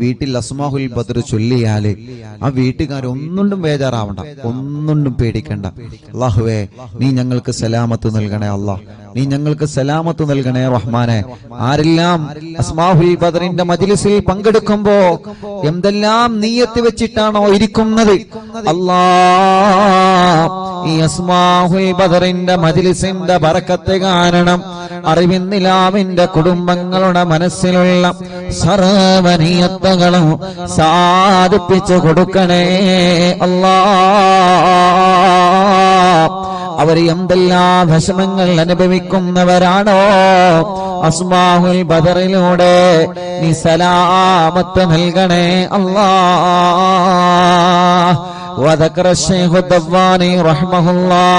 വീട്ടിൽ അസ്മാഹുൽ ബദർ ചൊല്ലിയാല് ആ വീട്ടുകാർ ഒന്നുകൊണ്ടും ബേജാറാവണ്ട, ഒന്നുകൊണ്ടും പേടിക്കണ്ട. അല്ലാഹുവേ, നീ ഞങ്ങൾക്ക് സലാമത്ത് നൽകണേ അല്ലാഹ്, നീ ഞങ്ങൾക്ക് സലാമത്ത് നൽകണേ റഹ്മാനെ. ആരെല്ലാം അസ്മാഹുൽ ബദറിന്റെ മജ്ലിസിൽ പങ്കെടുക്കുമ്പോ എന്തെല്ലാം നിയ്യത്ത് വെച്ചിട്ടാണോ ഇരിക്കുന്നത്, അല്ലാഹ് ഈ അസ്മാഹുൽ ബദറിന്റെ മജ്ലിസിന്റെ ബറക്കത്ത് കാരണം അറിവിൻ നിലാവിന്റെ കുടുംബങ്ങളുടെ മനസ്സിലുള്ള സർവ്വനിയത്തുകളും സാധിപ്പിച്ചു കൊടുക്കണേ അല്ലാഹ്. അവർ എന്തെല്ലാം വിഷമങ്ങൾ അനുഭവിക്കുന്നവരാണോ അസ്മാഹുൽ ബദറിലൂടെ നീ സലാമത്ത് നൽകണേ അല്ലാഹ്. وذكر الشيخ الضباني رحمه الله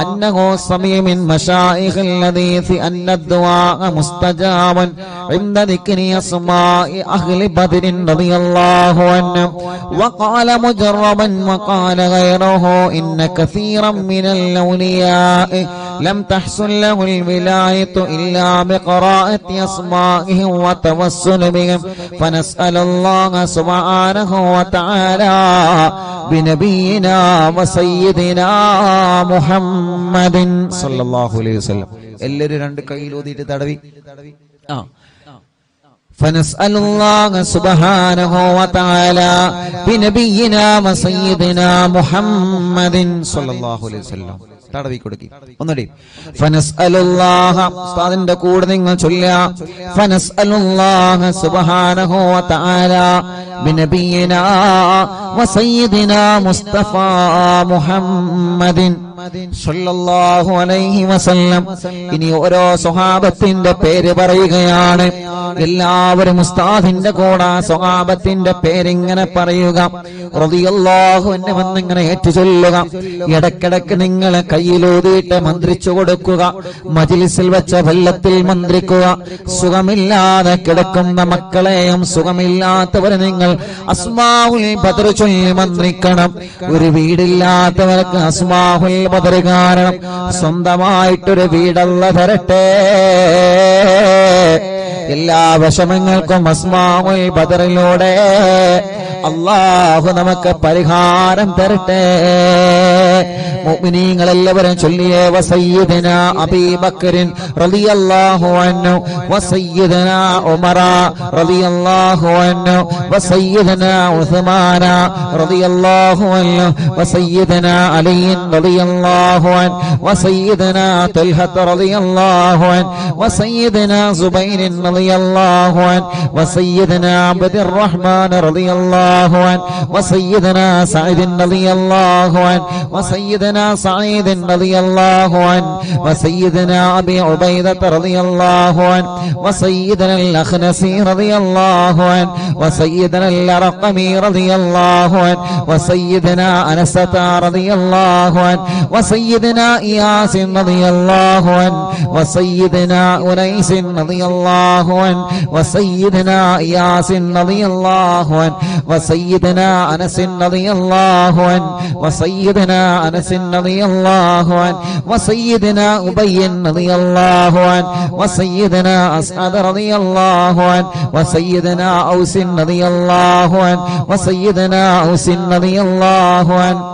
أنه سمع من مشايخ الحديث أن الدعاء مستجاب عند ذكر أسماء أهل بدر رضي الله عنهم. وقال مجربا وقال غيره إن كثيرا من الأولياء لم تحصل له الولاية إلا بقراءة أسمائهم وتوسل بهم، فنسأل الله سبحانه وتعالى بنبينا وسيدنا محمد صلى الله عليه وسلم. എല്ലാവരും രണ്ട് കൈയിൽ ഊതിയിട്ട് തടവി. فنسأل الله سبحانه وتعالى بنبينا وسيدنا محمد صلى الله عليه وسلم. തടവി കൊടുക്കി ഒന്നുകൂടി. ഫനസ്അലുല്ലാഹ, ഉസ്താദിന്റെ കൂടെ നിങ്ങൾ ചൊല്ലുക. ഫനസ്അലുല്ലാഹ സുബ്ഹാനഹു വ തആല ബിനബിയിനാ വസയ്യിദിനാ മുസ്തഫ മുഹമ്മദിൻ സല്ലല്ലാഹു അലൈഹി വസല്ലം. ഇനി ഓരോ സ്വഹാബത്തിന്റെ പേര് പറയുകയാണ്. എല്ലാവരും ഉസ്താദിന്റെ കൂടെ സ്വഹാബത്തിന്റെ പേരിങ്ങനെ പറയുക. റളിയല്ലാഹു അൻഹു എന്നിങ്ങനെ ഏറ്റുചൊല്ലുക. ഇടക്കിടക്ക് നിങ്ങൾ കയ്യിലൂതിയിട്ട് മന്ത്രിച്ചു കൊടുക്കുക. മജ്ലിസിൽ വെച്ച വെള്ളത്തിൽ മന്ത്രിക്കുക. സുഖമില്ലാതെ കിടക്കുന്ന മക്കളെയും സുഖമില്ലാത്തവരെ നിങ്ങൾ അസ്മാഉൽ ബദർ ചൊല്ലി മന്ത്രിക്കണം. ഒരു വീടില്ലാത്തവർക്ക് അസ്മാഉൽ ബദർ കാരണം സ്വന്തമായിട്ടൊരു വീടല്ല തരട്ടെ. എല്ലാ വിഷമങ്ങൾക്കും അസ്മാഉൽ ബദറിലൂടെ അല്ലാഹു നമുക്ക് പരിഹാരം തരട്ടെ. മുഅ്മിനീങ്ങൾ എല്ലാവരും ചൊല്ലിയേ. വസയ്യിദനാ അബീ ബക്കറിൻ റളിയല്ലാഹു അൻഹു വസയ്യിദനാ ഉമറ റളിയല്ലാഹു അൻഹു വസയ്യിദനാ ഉസ്മാന റളിയല്ലാഹു അൻഹു വസയ്യിദനാ അലി റളിയല്ലാഹു അൻഹു വസയ്യിദനാ തൽഹ റളിയല്ലാഹു അൻഹു വസയ്യിദനാ സുബൈർ റളിയല്ലാഹു അൻഹു വസയ്യിദനാ അബ്ദുർ റഹ്മാൻ റളിയല്ലാഹു അൻഹു വസയ്യിദനാ സഈദ് റളിയല്ലാഹു അൻഹു വസയ്യിദനാ സഈദ് റളിയല്ലാഹു അൻഹു വസയ്യിദനാ അബീ ഉബൈദ റളിയല്ലാഹു അൻഹു വസയ്യിദനാ അൽ-അഖ്നസി റളിയല്ലാഹു അൻഹു വസയ്യിദനാ അൽ-അർഖമി റളിയല്ലാഹു അൻഹു വസയ്യിദനാ അനസത റളിയല്ലാഹു അൻഹു വസയ്യിദനാ ഇയാസ് റളിയല്ലാഹു അൻഹു വസയ്യിദനാ ഉനൈസ് റളിയല്ലാഹു അൻഹു വസയ്യിദനാ ഇയാസ് റളിയല്ലാഹു അൻഹു വസയ്യിദനാ അനസ് റളിയല്ലാഹു അൻഹു വസയ്യിദനാ അനസ് റളിയല്ലാഹു അൻഹു വസയ്യിദനാ ഉബയ്യ് റളിയല്ലാഹു അൻഹു വസയ്യിദനാ അസ്അദ് റളിയല്ലാഹു അൻഹു വസയ്യിദനാ ഔസ് റളിയല്ലാഹു അൻഹു വസയ്യിദനാ ഔസ് റളിയല്ലാഹു അൻഹു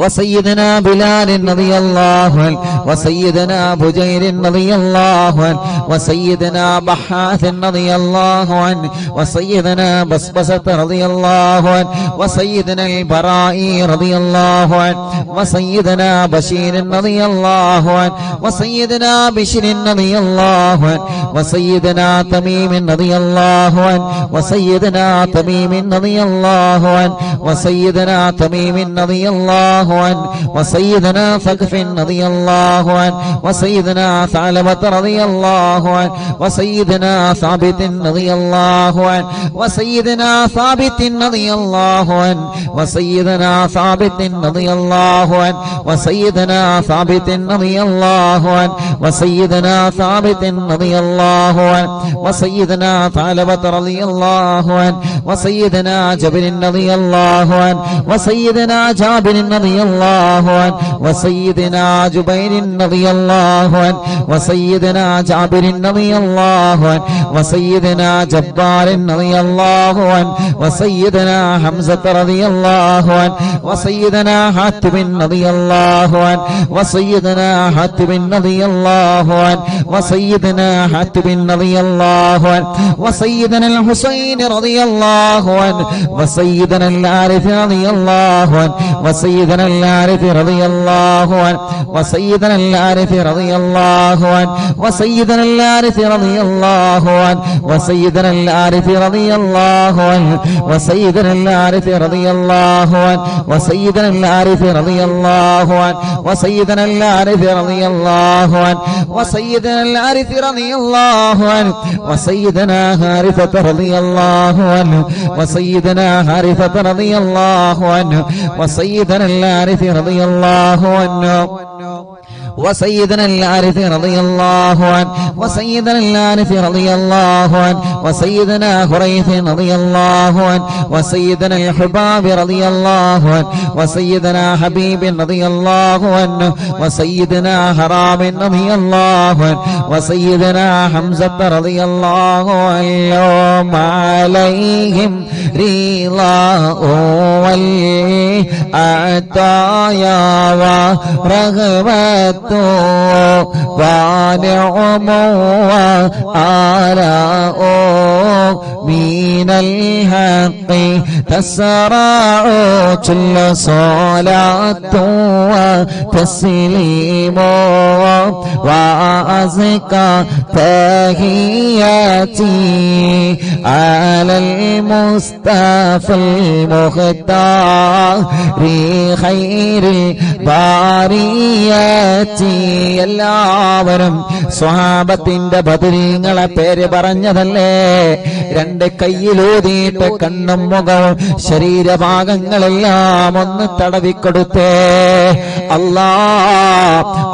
وسيدنا بلال رضي الله عنه وسيدنا بجير رضي الله عنه وسيدنا بحاث رضي الله عنه وسيدنا بسبسة رضي الله عنه وسيدنا البراء رضي الله عنه وسيدنا بشير رضي الله عنه وسيدنا بشر رضي الله عنه وسيدنا تميم رضي الله عنه وسيدنا تميم رضي الله عنه وسيدنا تميم رضي الله عنه وسيدنا ثقف رضي الله عنه وسيدنا ثعلبة رضي الله عنه وسيدنا ثابت رضي الله عنه وسيدنا ثابت رضي الله عنه وسيدنا ثابت رضي الله عنه وسيدنا ثابت رضي الله عنه وسيدنا ثابت رضي الله عنه وسيدنا ثعلبة رضي الله عنه وسيدنا جابر رضي الله عنه وسيدنا جابر رضي റളിയല്ലാഹു അൻഹു വസയ്യിദനാ ജുബൈർ റളിയല്ലാഹു അൻഹു വസയ്യിദനാ ജാബിർ റളിയല്ലാഹു അൻഹു വസയ്യിദനാ ജബ്ബാർ റളിയല്ലാഹു അൻഹു വസയ്യിദനാ ഹംസ റളിയല്ലാഹു അൻഹു വസയ്യിദനാ ഹാത്തിബ് റളിയല്ലാഹു അൻഹു വസയ്യിദനാ ഹാത്തിബ് റളിയല്ലാഹു അൻഹു വസയ്യിദനാ ഹാത്തിബ് റളിയല്ലാഹു അൻഹു വസയ്യിദനാ الحسين رضي الله عنه وسيدنا العارف رضي الله عنه وسيدنا العارف رضي الله عنه وسيدنا العارف رضي الله عنه وسيدنا العارف رضي الله عنه وسيدنا العارف رضي الله عنه وسيدنا العارف رضي الله عنه وسيدنا العارف رضي الله عنه وسيدنا العارف رضي الله عنه وسيدنا العارف رضي الله عنه وسيدنا حارثة رضي الله عنه وسيدنا حارثة رضي الله عنه وسيدنا العارف رضي الله عنه وسيدنا العارف رضي الله عنه وسيدنا العارف رضي الله عنه وسيدنا خريث رضي الله عنه وسيدنا الحباب رضي الله عنه وسيدنا حبيب رضي الله عنه وسيدنا حرام رضي الله عنه وسيدنا حمزة رضي الله عنه عليهم رضاه والعطايا ورغبة ونعم وآلاء من الحق تسرع كل صلاة وتسليم وأزكى تحياتي على المصطفى المختار خير البريات. എല്ലാവരും സ്വഹാബത്തിന്റെ ബദരീങ്ങളെ പേര് പറഞ്ഞതല്ലേ? രണ്ട് കയ്യിലൂതിയിട്ട് കണ്ണും മുഖവും ശരീരഭാഗങ്ങളെല്ലാം ഒന്ന് തടവിക്കൊടുത്തേ. അല്ലാ,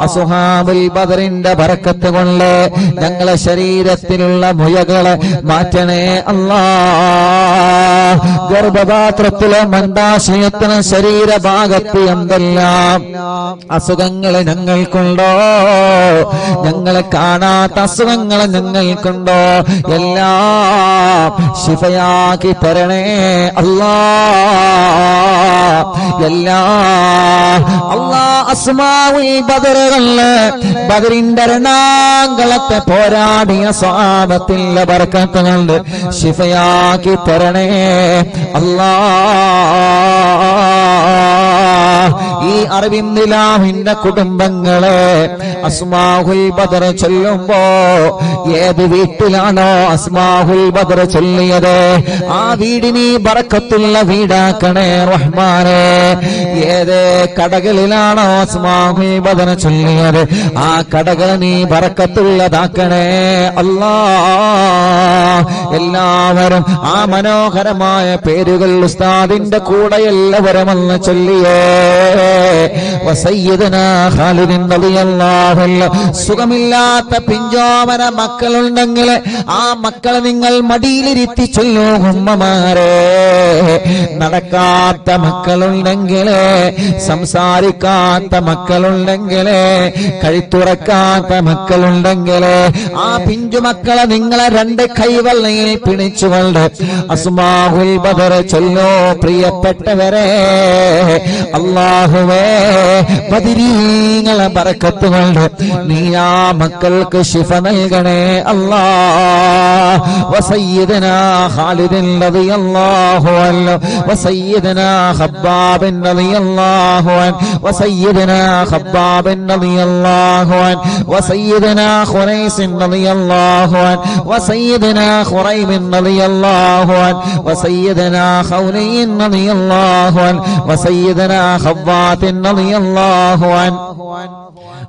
അസ്ഹാബുൽ ബദറിന്റെ ബറക്കത്ത് കൊണ്ട് ഞങ്ങളെ ശരീരത്തിലുള്ള മുഴകളെ മാറ്റണേ അല്ലാ. ഗർഭപാത്രത്തിലെ മന്ദാശയത്തിന് ശരീരഭാഗത്ത് എന്തെല്ലാം അസുഖങ്ങള് ഞങ്ങൾക്കുണ്ടോ, ഞങ്ങളെ കാണാത്ത അസുഖങ്ങൾ ഞങ്ങൾക്കുണ്ടോ, എല്ലാം ശിഫയാക്കി തരണേ അല്ലാ. അല്ലാ, അസ്മാഉൽ ബദറുകളില് ബദറിന്റെ രണാങ്കളത്തെ പോരാടിയ സ്വഹാബത്തിന്റെ ബർക്കത്ത് കൊണ്ട് ശിഫയാക്കി തരണേ അല്ലാ. ഈ അറബിന്ദിലാഹിന്റെ കുടുംബങ്ങളെ അസ്മാഉൽ ബദർ ചൊല്ലുമ്പോ ഏത് വീട്ടിലാണോ അസ്മാഉൽ ബദർ ചൊല്ലിയത് ആ വീടിന് ബറക്കത്തുള്ള വീടാക്കണേ റഹ്മാനേ. ഏത് കടകളിലാണോ അസ്മാഉൽ ബദർ ചൊല്ലിയത് ആ കടകൾ നീ ബറക്കത്തുള്ളതാക്കണേ അല്ലാ. എല്ലാവരും ആ മനോഹരമായ പേരുകൾ ഉസ്താദിന്റെ കൂടെ എല്ലാവരും ഒന്ന് ചൊല്ലിയേ. വസയ്യിദനാ ഖാലിദ് റളിയല്ലാഹു അൻഹു. സുഖമില്ലാത്ത പിഞ്ചോമന മക്കളുണ്ടെങ്കിൽ ആ മക്കളെ നിങ്ങൾ മടിയിലിരുത്തി ചൊല്ലൂ ഉമ്മമാരെ. നടക്കാത്ത മക്കളുണ്ടെങ്കിൽ, സംസാരിക്കാത്ത മക്കളുണ്ടെങ്കിൽ, കഴുത്തുറക്കാത്ത മക്കളുണ്ടെങ്കിൽ ആ പിഞ്ചു മക്കളെ നിങ്ങളെ രണ്ട് കൈവെള്ളയിൽ പിടിച്ചുകൊണ്ട് അസ്മാഉൽ ബദർ ചൊല്ലോ. പ്രിയപ്പെട്ടവരെ, അല്ലാഹുവേ ബദരീങ്ങളെ ബറക്കത്ത് കൊണ്ട് നീ ആ മക്കൾക്ക് ശിഫ നൽകണേ അല്ലാ. വസയ്യിദനാ ഖാലിദ് റളിയല്ലാഹു അൻഹു വസയ്യിദനാ ഖബ്ബാബ് റളിയല്ലാഹു അൻഹു വസയ്യിദനാ ഖബ്ബാബ് റളിയല്ലാഹു അൻഹു വസയ്യിദനാ ഖുറൈസ് റളിയല്ലാഹു അൻഹു വസയ്യിദനാ ഖുറൈബ് റളിയല്ലാഹു അൻഹു വസയ്യിദനാ ഖൗലൈ റളിയല്ലാഹു അൻഹു വസയ്യിദനാ ഖവ്വാത്ത് റളിയല്ലാഹു അൻഹു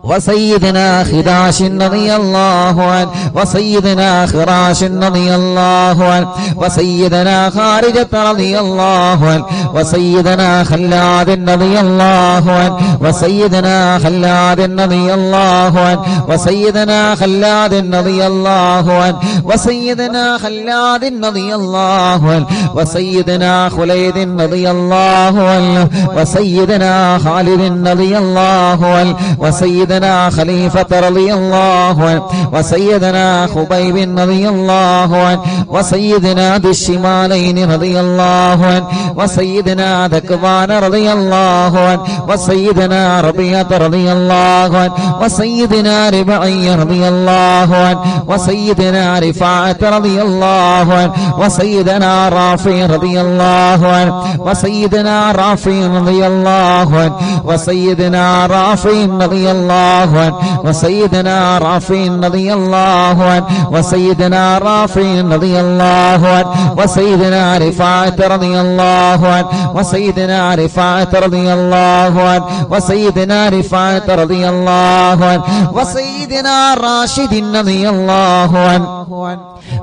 وسيدنا خراش رضي الله عنه وسيدنا خراش رضي الله عنه وسيدنا خارجة رضي الله عنه وسيدنا خلاد رضي الله عنه وسيدنا خلاد رضي الله عنه وسيدنا خلاد رضي الله عنه وسيدنا خلاد رضي الله عنه وسيدنا خليد رضي الله عنه وسيدنا خالد رضي الله عنه وسيدنا خليفة رضي الله عنه وسيدنا خبيب رضي الله عنه وسيدنا ذي الشمالين رضي الله عنه وسيدنا ذكوان رضي الله عنه وسيدنا ربيعة رضي الله عنه وسيدنا ربعي رضي الله عنه وسيدنا رفاعة رضي الله عنه وسيدنا رافع رضي الله عنه وسيدنا رافع رضي الله عنه وسيدنا رافع رضي الله عنه وسيدنا رافع رضي الله عنه وسيدنا رافع رضي الله عنه وسيدنا رفاعة رضي الله عنه وسيدنا رفاعة رضي الله عنه وسيدنا رفاعة رضي الله عنه وسيدنا راشد رضي الله عنه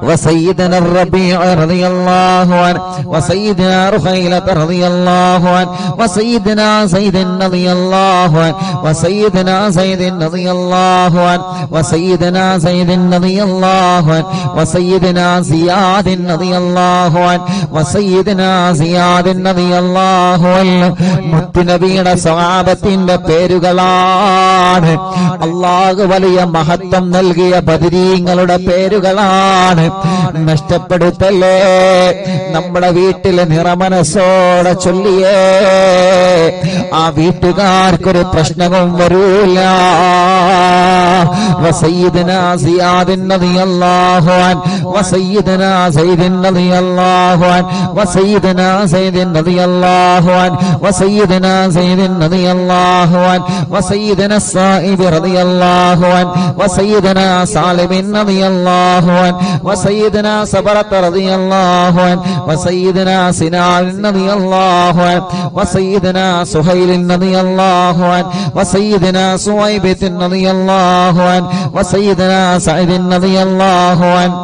وسيدنا الربيع رضي الله عنه وسيدنا رخيلة رضي الله عنه وسيدنا زيد رضي الله عنه وسيدنا زيد رضي الله عنه وسيدنا زيد رضي الله عنه وسيدنا زياد رضي الله عنه وسيدنا زياد رضي الله عنه മുത്തുനബിയുടെ സ്വഹാബത്തിന്റെ പേരുകളാണ്. അല്ലാഹു വലിയ മഹത്വം നൽകിയ ബദരീങ്ങളുടെ പേരുകളാണ്. നഷ്ടപ്പെടുത്തല്ലേ. നമ്മുടെ വീട്ടിലെ നിറമനസ്സോടെ ചൊല്ലിയേ ആ വീട്ടുകാർക്കൊരു പ്രശ്നവും വരൂല. وسيدنا زياد رضي الله عنه وسيدنا زيد رضي الله عنه وسيدنا زيد رضي الله عنه وسيدنا زيد رضي الله عنه وسيدنا الصائب رضي الله عنه وسيدنا سالم رضي الله عنه وسيدنا صبرة رضي الله عنه وسيدنا سنان رضي الله عنه وسيدنا سهيل رضي الله عنه وسيدنا سويبة رضي الله عنه وسيدنا سعيد رضي الله عنه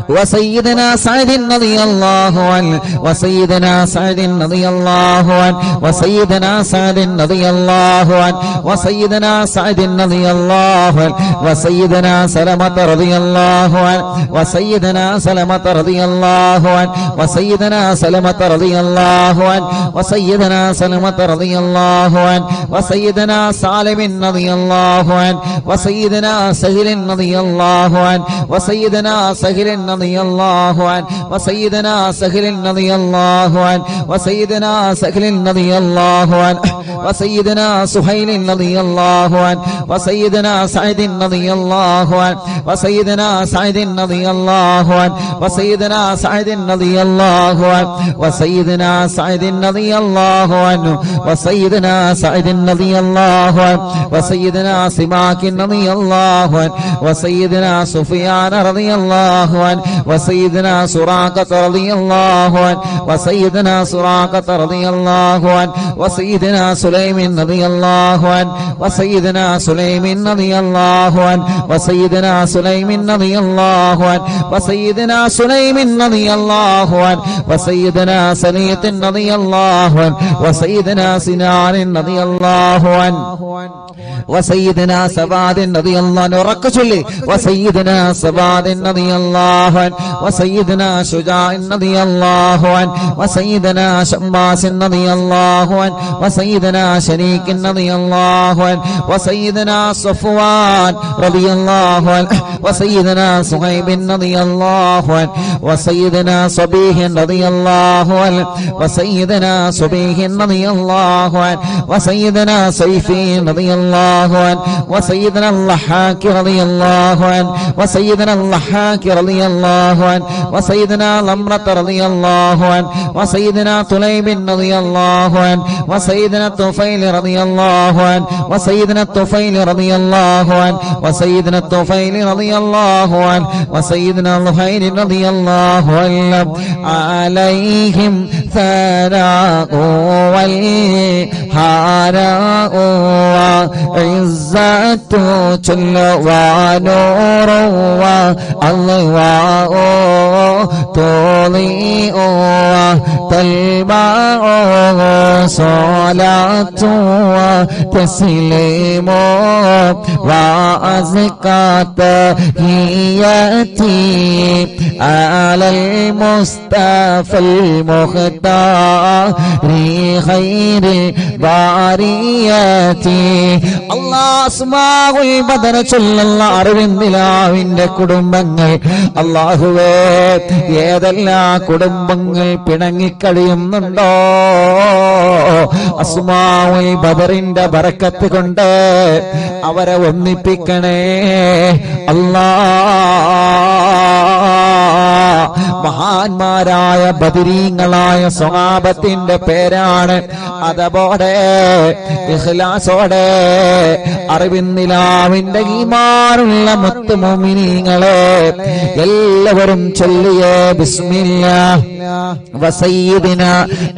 وسيدنا سعد رضي الله عنه وسيدنا سعد رضي الله عنه وسيدنا سعد رضي الله عنه وسيدنا سعد رضي الله عنه وسيدنا سلمة رضي الله عنه وسيدنا سلمة رضي الله عنه وسيدنا سلمة رضي الله عنه وسيدنا سلمة رضي الله عنه وسيدنا سالم رضي الله عنه وسيدنا سهل رضي الله عنه وسيدنا سهل رضي الله عنه وسيدنا سهل رضي الله عنه وسيدنا سهل رضي الله عنه وسيدنا سهيل رضي الله عنه وسيدنا سعيد رضي الله عنه وسيدنا سعيد رضي الله عنه وسيدنا سعيد رضي الله عنه وسيدنا سعيد رضي الله عنه وسيدنا سعيد رضي الله عنه وسيدنا سماك رضي الله عنه وسيدنا سفيان رضي الله عنه وسيدنا سراقة رضي الله عنه وسيدنا سراقة رضي الله عنه وسيدنا سليم رضي الله عنه وسيدنا سليم رضي الله عنه وسيدنا سليم رضي الله عنه وسيدنا سليم رضي الله عنه وسيدنا سليط رضي الله عنه وسيدنا سنان رضي الله عنه وسيدنا سباد رضي الله عنه ركشلي وسيدنا سباد رضي الله عنه وسيدنا شجاع رضي الله عنه وسيدنا شماس رضي الله عنه وسيدنا شريك رضي الله عنه وسيدنا صفوان رضي الله عنه وسيدنا صهيب رضي الله عنه وسيدنا صبيح رضي الله عنه وسيدنا صبيح رضي الله عنه وسيدنا سيفي رضي الله عنه وسيدنا اللحاك رضي الله عنه وسيدنا اللحاك رضي الله റളിയല്ലാഹു അൻഹു വസയ്യിദനാ ലംറത റളിയല്ലാഹു അൻഹു വസയ്യിദനാ തുലൈബിൻ റളിയല്ലാഹു അൻഹു വസയ്യിദനാ തുഫൈൽ റളിയല്ലാഹു അൻഹു വസയ്യിദനാ തുഫൈൽ റളിയല്ലാഹു അൻഹു വസയ്യിദനാ തുഫൈൽ റളിയല്ലാഹു അൻഹു വസയ്യിദനാ ലുഹൈർ റളിയല്ലാഹു അൻഹു അലൈഹിം സലാഉ വൽ ഹാരാഉ ഇസ്സത്തു ചുല്ലവാനൂറു അല്ലാഹു തോളിഉ തൽബഉ സ്വലാത്തു തസ്ലീമു വഅസ്കാത ഹിയതി അലൽ മുസ്തഫൽ മുഖ്താരി ഖൈരി ബാരിയതി അല്ലാഹ് അസ്മാഉൽ ബദർ ചൊല്ലുന്ന അറിവിന്ദിലാവിന്റെ കുടുംബങ്ങൾ അല്ലാഹുവേ ഏതെല്ലാം കുടുംബങ്ങൾ പിണങ്ങിക്കഴിയുന്നുണ്ടോ അസ്മാഉൽ ബദറിന്റെ ബറക്കത്ത് കൊണ്ട് അവരെ ഒന്നിപ്പിക്കണേ അല്ലാഹ് മഹാന്മാരായ ബദരീങ്ങളായ സ്വഹാബത്തിന്റെ പേരാണ് അതോടെ ഇഖ്ലാസോടെ അറിവിന്നിലാവിന്റെ ഈമാനുള്ള മുത്ത് മുഅ്മിനീങ്ങളെ എല്ലാവരും ചൊല്ലിയേ ബിസ്മില്ലാഹ് വസയ്യിദിനാ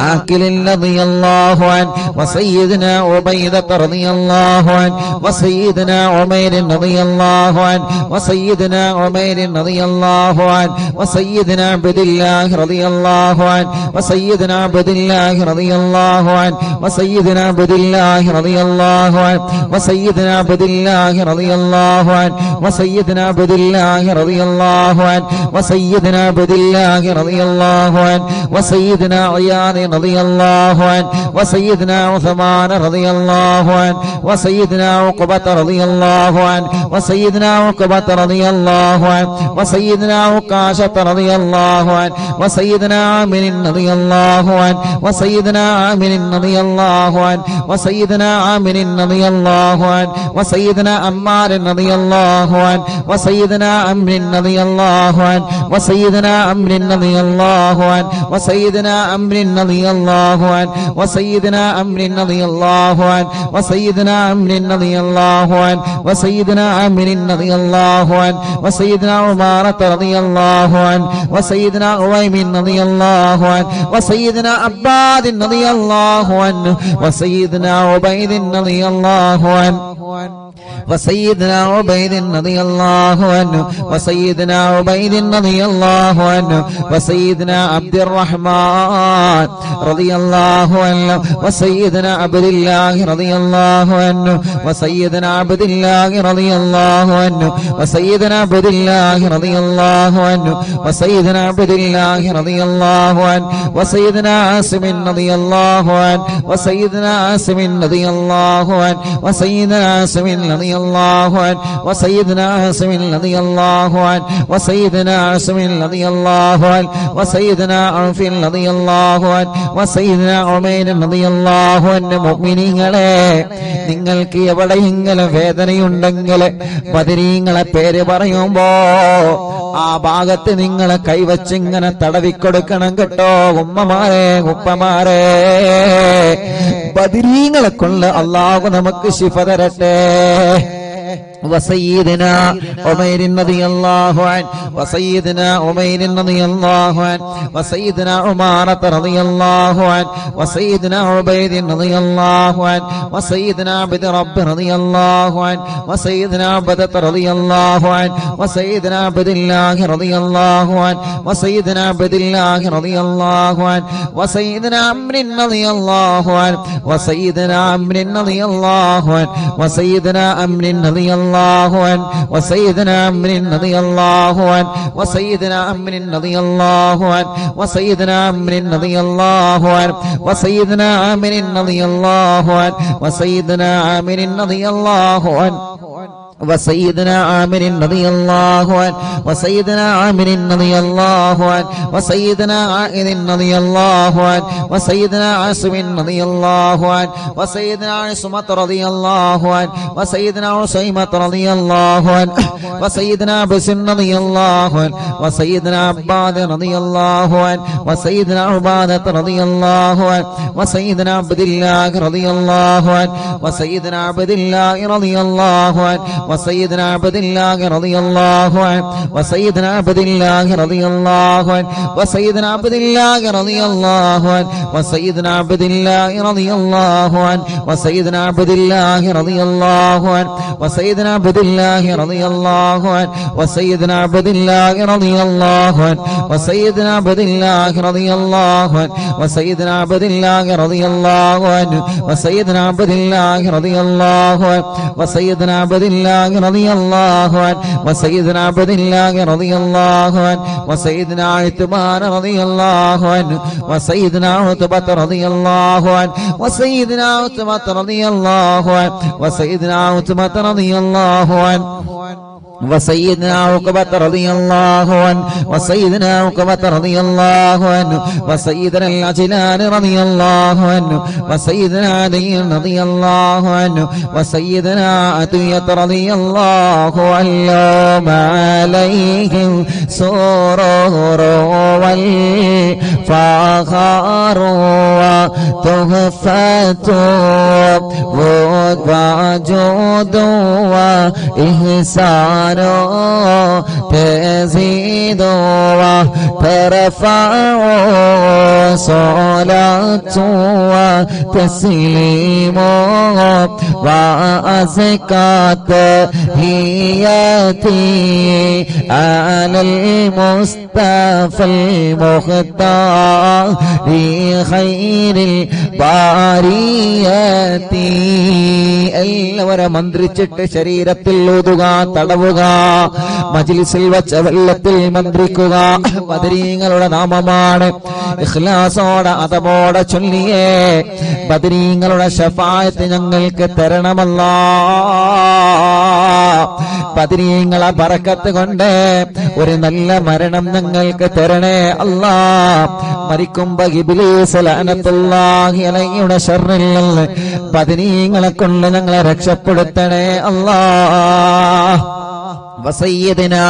ആഖിലിൻ റളിയല്ലാഹു അൻഹു വസയ്യിദിനാ ഉബൈദത റളിയല്ലാഹു അൻഹു വസയ്യിദിനാ ഉമൈർ റളിയല്ലാഹു അൻഹു വസയ്യിദിനാ ഉമൈർ റളിയല്ലാഹു അൻഹു വസയ്യിദിനാ അബ്ദുല്ലാഹ് റളിയല്ലാഹു അൻഹു വസയ്യിദിനാ അബ്ദുല്ലാഹ് റളിയല്ലാഹു അൻഹു വസയ്യിദിനാ അബ്ദുല്ലാഹ് റളിയല്ലാഹു അൻഹു വസയ്യിദിനാ അബ്ദുല്ലാഹ് റളിയല്ലാഹു അൻഹു വസയ്യിദിനാ അബ്ദുല്ലാഹ് റളിയല്ലാഹു അൻഹു വസയ്യിദിനാ അബ്ദുല്ലാഹ് റളിയല്ലാഹു അൻഹു വസയ്യിദിനാ അയാദ് റളിയല്ലാഹു അൻഹു വസയ്യിദിനാ ഉസ്മാൻ റളിയല്ലാഹു അൻഹു വസയ്യിദിനാ ഉഖബത റളിയല്ലാഹു അൻഹു വസയ്യിദിനാ ഉഖബത റളിയല്ലാഹു അൻഹു വസയ്യിദിനാ ഉഖാശത റളിയല്ലാഹു അൻഹു വസയ്യിദിനാ ആമിർ റളിയല്ലാഹു അൻഹു വസയ്യിദിനാ ആമിർ റളിയല്ലാഹു അൻഹു വസയ്യിദിനാ ആമിർ റളിയല്ലാഹു അൻഹു വസയ്യിദിനാ അമ്മാർ റളിയല്ലാഹു അൻഹു വസയ്യിദിനാ അംർ റളിയല്ലാഹു അൻഹു വസയ്യിദിനാ അംർ റളിയല്ലാഹു അൻഹു വസയ്യിദിനാ അംർ റളിയല്ലാഹു അൻഹു വസയ്യിദിനാ അംർ റളിയല്ലാഹു അൻഹു വസയ്യിദിനാ അംർ റളിയല്ലാഹു അൻഹു വസയ്യിദിനാ അംർ റളിയല്ലാഹു അൻഹു വസയ്യിദിനാ ഉമാറത റളിയല്ലാഹു അൻഹു വസയ്യിദിനാ ഉവൈമിൻ റളിയല്ലാഹു അൻഹു വസയ്യിദിനാ അബ്ബാദ് റളിയല്ലാഹു അൻഹു വസയ്യിദിനാ ഉബൈദ് റളിയല്ലാഹു അൻഹു وسيدنا عبيد رضي الله عنه وسيدنا عبيد رضي الله عنه وسيدنا عبد الرحمن رضي الله عنه وسيدنا عبد الله رضي الله عنه وسيدنا عبد الله رضي الله عنه وسيدنا عبد الله رضي الله عنه وسيدنا عبد الله رضي الله عنه وسيدنا عاصم رضي الله عنه وسيدنا عاصم رضي الله عنه وسيدنا عاصم رضي الله عنه وسيدنا عاصم رضي الله عنه وسيدنا عاصم رضي الله عنه وسيدنا عوف رضي الله عنه وسيدنا عمير رضي الله عنه മുഅ്മിനീങ്ങളെ നിങ്ങൾക്ക് എവിടെയെങ്കിലും വേദനയുണ്ടെങ്കിൽ ബദരീങ്ങളെ പേര് പറയുമ്പോ ആ ഭാഗത്ത് നിങ്ങൾ കൈവച്ചിങ്ങനെ തടവിക്കൊടുക്കണം കേട്ടോ ഉമ്മമാരെ ഉപ്പമാരെ ബദരീങ്ങളെ കൊണ്ട് അല്ലാഹു നമുക്ക് ശിഫ തരട്ടെ وسيدنا عمير رضي الله عنه وسيدنا عمير رضي الله عنه وسيدنا عمارة رضي الله عنه وسيدنا عبيد رضي الله عنه وسيدنا عبد رب رضي الله عنه وسيدنا عبدة رضي الله عنه وسيدنا عبد الله رضي الله عنه وسيدنا عبد الله رضي الله عنه وسيدنا عمرو رضي الله عنه وسيدنا عمرو رضي الله عنه وسيدنا عمرو رضي الله عنه وسيدنا عمرو رضي الله عنه وسيدنا عمرو رضي الله عنه وسيدنا عمرو رضي الله عنه وسيدنا عامر رضي الله عنه وسيدنا عامر رضي الله عنه وسيدنا عامر رضي الله عنه وسيدنا عامر رضي الله عنه وسيدنا عائذ رضي الله عنه وسيدنا عاصم رضي الله عنه وسيدنا عصمة رضي الله عنه وسيدنا عصيمة رضي الله عنه وسيدنا بسر رضي الله عنه وسيدنا عباد رضي الله عنه وسيدنا عبادة رضي الله عنه وسيدنا عبد الله رضي الله عنه وسيدنا عبد الله رضي الله عنه وسيدنا عبد الله رضي الله عنه وسيدنا عبد الله رضي الله عنه وسيدنا عبد الله رضي الله عنه وسيدنا عبد الله رضي الله عنه وسيدنا عبد الله رضي الله عنه وسيدنا عبد الله رضي الله عنه وسيدنا عبد الله رضي الله عنه وسيدنا عبد الله رضي الله عنه وسيدنا عبد الله رضي الله عنه وسيدنا عبد الله رضي الله عنه وسيدنا عبد الله رضي الله عنه وسيدنا عبد الله رضي الله عنه وسيدنا عثمان رضي الله عنه وسيدنا عتبة رضي الله عنه وسيدنا عتبة رضي الله عنه وسيدنا عتبة رضي الله عنه وسيدنا عقبة رضي الله عنه وسيدنا عقبة رضي الله عنه وسيدنا العجلان رضي الله عنه وسيدنا علي رضي الله عنه وسيدنا عطية رضي الله عنه عليهم سرور والفخر وتحفة وجود وإحسان تزيد وترفع صلاة وتسليم وأزكى تحياتي على المصطفى المختار خير الباريات എല്ലാവരും മന്ത്രിച്ചിട്ട് ശരീരത്തിൽ ഊതുക, തടവുക, മജ്ലിസിൽ വച്ച വെള്ളത്തിൽ മന്ത്രിക്കുക. ബദരീങ്ങളുടെ നാമമാണ്. ഇഖ്ലാസോടെ അതബോടെ ചൊല്ലിയേ ബദരീങ്ങളുടെ ശഫാഅത്ത് ഞങ്ങൾക്ക് തരണമല്ലാ. ബദരീങ്ങളെ ബറക്കത്ത് കൊണ്ട് ഒരു നല്ല മരണം ഞങ്ങൾക്ക് തരണേ അല്ലാ. മരിക്കുമ്പോ ഇബ്ലീസ് ലഅനത്തുല്ലാഹി അലൈഹിയുടെ ശർറിൽ നിന്ന് ബദരീങ്ങളെ കൊണ്ട് ഞങ്ങളെ രക്ഷപ്പെടുത്തണേ അല്ലാ. وسيدنا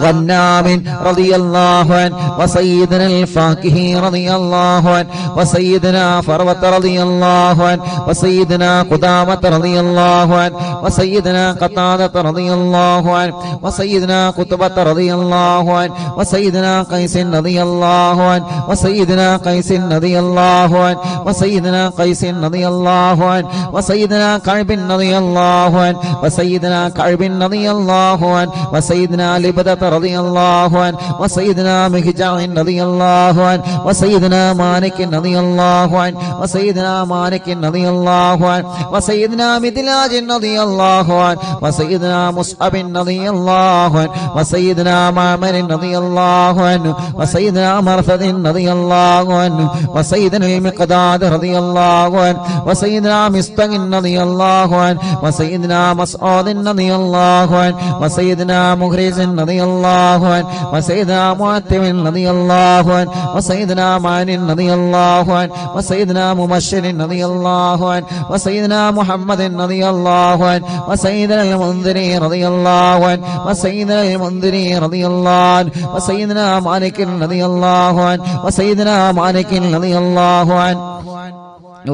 غنام رضي الله عنه وسيدنا الفاكهي رضي الله عنه وسيدنا فروة رضي الله عنه وسيدنا قدامة رضي الله عنه وسيدنا قتادة رضي الله عنه وسيدنا قطبة رضي الله عنه وسيدنا قيس رضي الله عنه وسيدنا قيس رضي الله عنه وسيدنا قيس رضي الله عنه وسيدنا كعب رضي الله عنه وسيدنا كعب رضي الله عنه وسيدنا لبدة رضي الله عنه وسيدنا مهجع رضي الله عنه وسيدنا مالك رضي الله عنه وسيدنا مالك رضي الله عنه وسيدنا مدلاج رضي الله عنه وسيدنا مصعب رضي الله عنه وسيدنا معمر رضي الله عنه وسيدنا مرثد رضي الله عنه وسيدنا المقداد رضي الله عنه وسيدنا مستق رضي الله عنه وسيدنا مسعود رضي الله عنه وسيدنا مغرز رضي الله عنه وسيدنا معتم رضي الله عنه وسيدنا معن رضي الله عنه وسيدنا مبشر رضي الله عنه وسيدنا محمد رضي الله عنه وسيدنا المنذري رضي الله عنه وسيدنا المنذري رضي الله عنه وسيدنا مالك رضي الله عنه وسيدنا مالك رضي الله عنه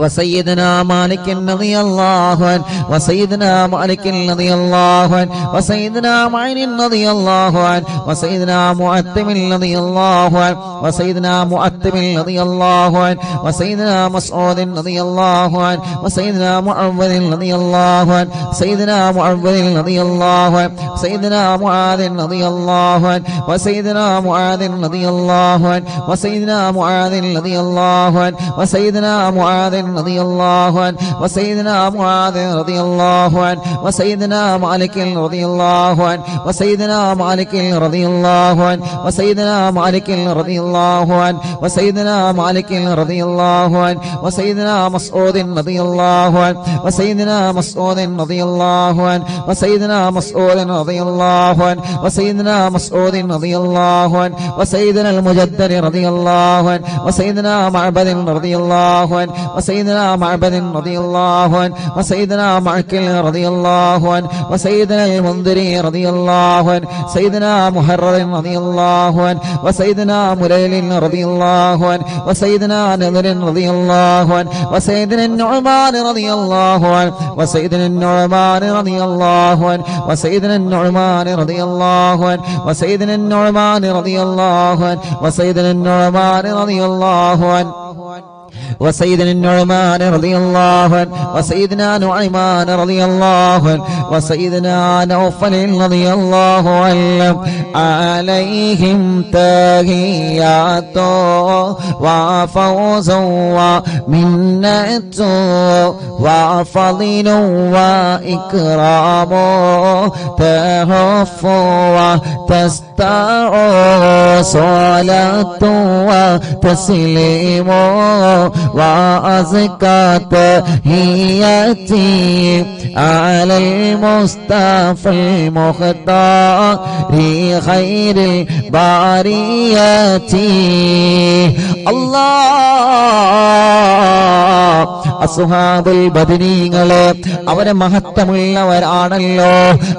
وسيدنا مالك رضي الله عنه وسيدنا مالك رضي الله عنه وسيدنا معين رضي الله عنه وسيدنا معتم رضي الله عنه وسيدنا معتم رضي الله عنه وسيدنا مسعود رضي الله عنه وسيدنا معوذ رضي الله عنه سيدنا معوذ رضي الله عنه سيدنا معاذ رضي الله عنه وسيدنا معاذ رضي الله عنه وسيدنا معاذ رضي الله عنه وسيدنا معاذ رضي الله عنه وسيدنا معاذ رضي الله عنه وسيدنا مالك رضي الله عنه وسيدنا مالك رضي الله عنه وسيدنا مالك رضي الله عنه وسيدنا مالك رضي الله عنه وسيدنا مسعود رضي الله عنه وسيدنا مسعود رضي الله عنه وسيدنا مسعود رضي الله عنه وسيدنا مسعود رضي الله عنه وسيدنا المجدد رضي الله عنه وسيدنا معبد رضي الله عنه وسيدنا معبد رضي الله عنه وسيدنا معكل رضي الله عنه وسيدنا المنذري رضي الله عنه سيدنا محرر رضي الله عنه وسيدنا مليل رضي الله عنه وسيدنا نذر رضي الله عنه وسيدنا النعمان رضي الله عنه وسيدنا النعمان رضي الله عنه وسيدنا النعمان رضي الله عنه وسيدنا النعمان رضي الله عنه وسيدنا النعمان رضي الله عنه وسيدنا النعمان رضي الله عنه وسيدنا نعيمان رضي الله عنه وسيدنا نوفل رضي الله عنه عليهم تحيات وفوز ومنة وفضل وإكرام تهف وتستع صلاة وتسليم وأزكى تحياتي على المصطفى المختار خير البريات الله അസ്ഹാബുൽ ബദരീങ്ങളെ അവരെ മഹത്വമുള്ളവരാണല്ലോ,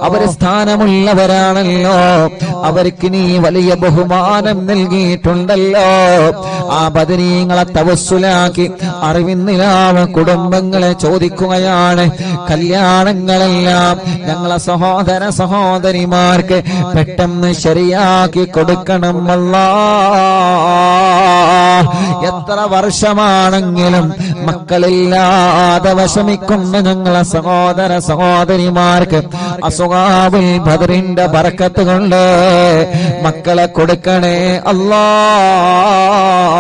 അവരെ സ്ഥാനമുള്ളവരാണല്ലോ, അവർക്ക് നീ വലിയ ബഹുമാനം നൽകിയിട്ടുണ്ടല്ലോ. ആ ബദരീങ്ങളെ തവസ്സുലാക്കി അറിവിന്നിലാവ കുടുംബങ്ങളെ ചോദിക്കുകയാണ്, കല്യാണങ്ങളെല്ലാം ഞങ്ങളെ സഹോദര സഹോദരിമാർക്ക് പെട്ടെന്ന് ശരിയാക്കി കൊടുക്കണം അല്ലാഹ്. എത്ര വർഷമാണെങ്കിലും മക്കളില്ലാതെ വിഷമിക്കുന്ന ഞങ്ങളെ സഹോദര സഹോദരിമാർക്ക് അസ്ഹാബുൽ ബദറിന്റെ ബർക്കത്ത് കൊണ്ട് മക്കളെ കൊടുക്കണേ അല്ലാഹ്.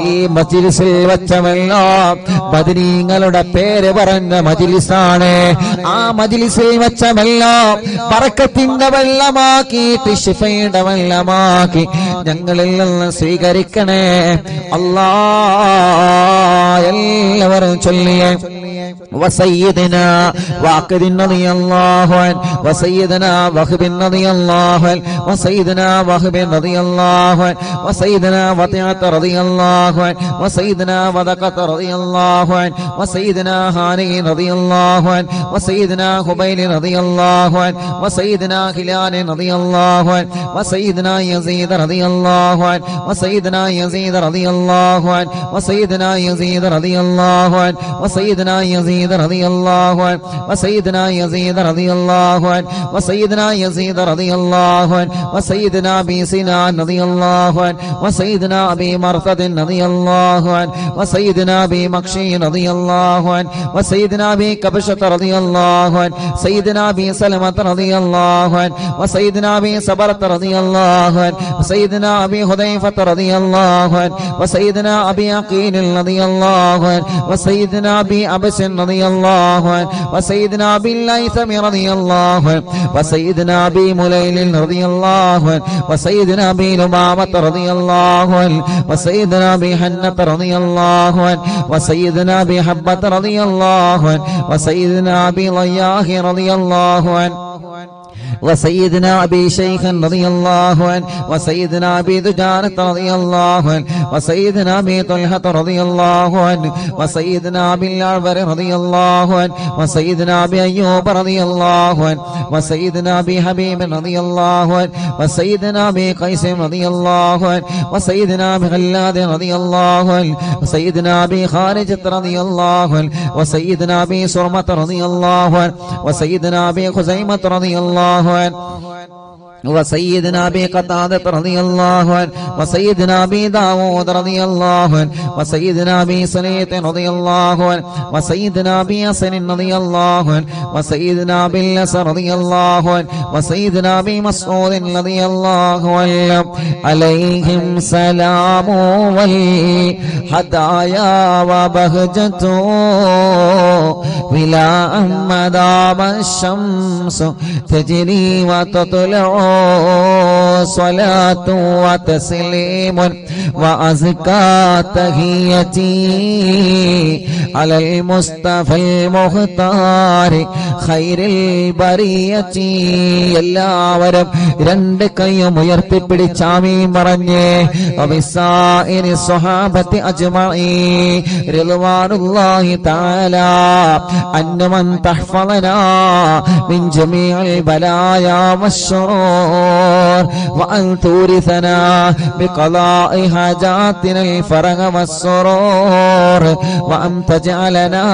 ഈ മജ്ലിസിൽ വെച്ചമെല്ലാം ബദരീങ്ങളുടെ പേര് പറഞ്ഞ മജ്ലിസാണ്. ആ മജ്ലിസിൽ വെച്ചമെല്ലാം ബർക്കത്തിന്റെ വെള്ളമാക്കിയിട്ട് ശിഫയുടെ വെള്ളമാക്കി ഞങ്ങളിൽ നിന്ന് സ്വീകരിക്കണേ അല്ലാഹ്. എല്ലാവരും ചൊല്ലിയേ وسيدنا واقد رضي الله عنه وسيدنا وهب رضي الله عنه وسيدنا وهب رضي الله عنه وسيدنا وطيعة رضي الله عنه وسيدنا وذقة رضي الله عنه وسيدنا هاني رضي الله عنه وسيدنا خبيل رضي الله عنه وسيدنا هلال رضي الله عنه وسيدنا يزيد رضي الله عنه وسيدنا يزيد رضي الله عنه وسيدنا يزيد رضي الله عنه وسيدنا يزيد رضي الله عنه وسيدنا يزيد رضي الله عنه وسيدنا يزيد رضي الله عنه وسيدنا أبي سنان رضي الله عنه وسيدنا أبي مرثد رضي الله عنه وسيدنا أبي مكشي رضي الله عنه وسيدنا أبي كبشة رضي الله عنه سيدنا أبي سلمة رضي الله عنه وسيدنا أبي صبرة رضي الله عنه وسيدنا أبي حذيفة رضي الله عنه وسيدنا أبي عقيل رضي الله عنه وسيدنا أبي أبس رضي الله عنه وسيدنا أبي الليثم رضي الله عنه وسيدنا أبي مليل رضي الله عنه وسيدنا أبي لمامة رضي الله عنه وسيدنا أبي حنة رضي الله عنه وسيدنا أبي حبة رضي الله عنه وسيدنا أبي ضياح رضي الله عنه وسيدنا أبي شيخ رضي الله عنه وسيدنا أبي دجانة رضي الله عنه وسيدنا أبي طلحة رضي الله عنه وسيدنا أبي الأعور رضي الله عنه وسيدنا أبي أيوب رضي الله عنه وسيدنا أبي حبيب رضي الله عنه وسيدنا أبي قيس رضي الله عنه وسيدنا أبي غلاد رضي الله عنه وسيدنا أبي خارجة رضي الله عنه وسيدنا أبي سرمة رضي الله عنه وسيدنا أبي خزيمة رضي الله عنه وسيدنا أبي قتادة رضي الله عنه وسيدنا أبي داود رضي الله عنه وسيدنا أبي سليط رضي الله عنه وسيدنا أبي حسن رضي الله عنه وسيدنا أبي الأسر رضي الله عنه وسيدنا أبي مسعود رضي الله عنه عليهم سلام والهدايا وبهجته ولا مدام الشمس تجري وتطلع صلاة وتسليم وأزكى تحيتي على المصطفى المختار خير البرية എല്ലാവരും രണ്ട് കൈയും ഉയർത്തിപ്പിടിച്ച് ആമീൻ പറഞ്ഞേ വബിസായിരി സ്വഹാബത്തി അജ്മഈൻ റിദ്വാനുല്ലാഹി തആല അന്നമൻ തഹ്ഫളനാ മിൻ ജമീഇൽ ബലായാ വശ്ശുറൂർ വഅൻ തൂരിസനാ ബിഖളാഇ ഹാജാതിന الفرج والسرور وأن تجعلنا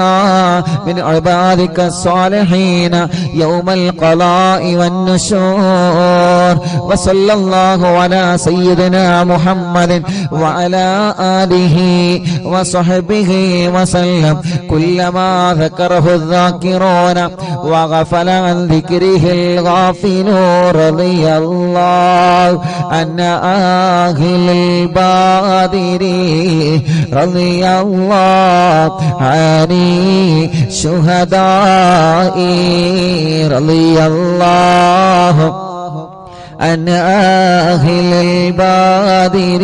من عبادك الصالحين يوم القضاء والنشور وصلى الله على سيدنا محمد وعلى آله وصحبه وسلم كلما ذكره الذاكرون وغفل عن ذكره الغافلون رضي الله عن أهل البادر رضي الله عن شهداء رضي الله عن أهل البادر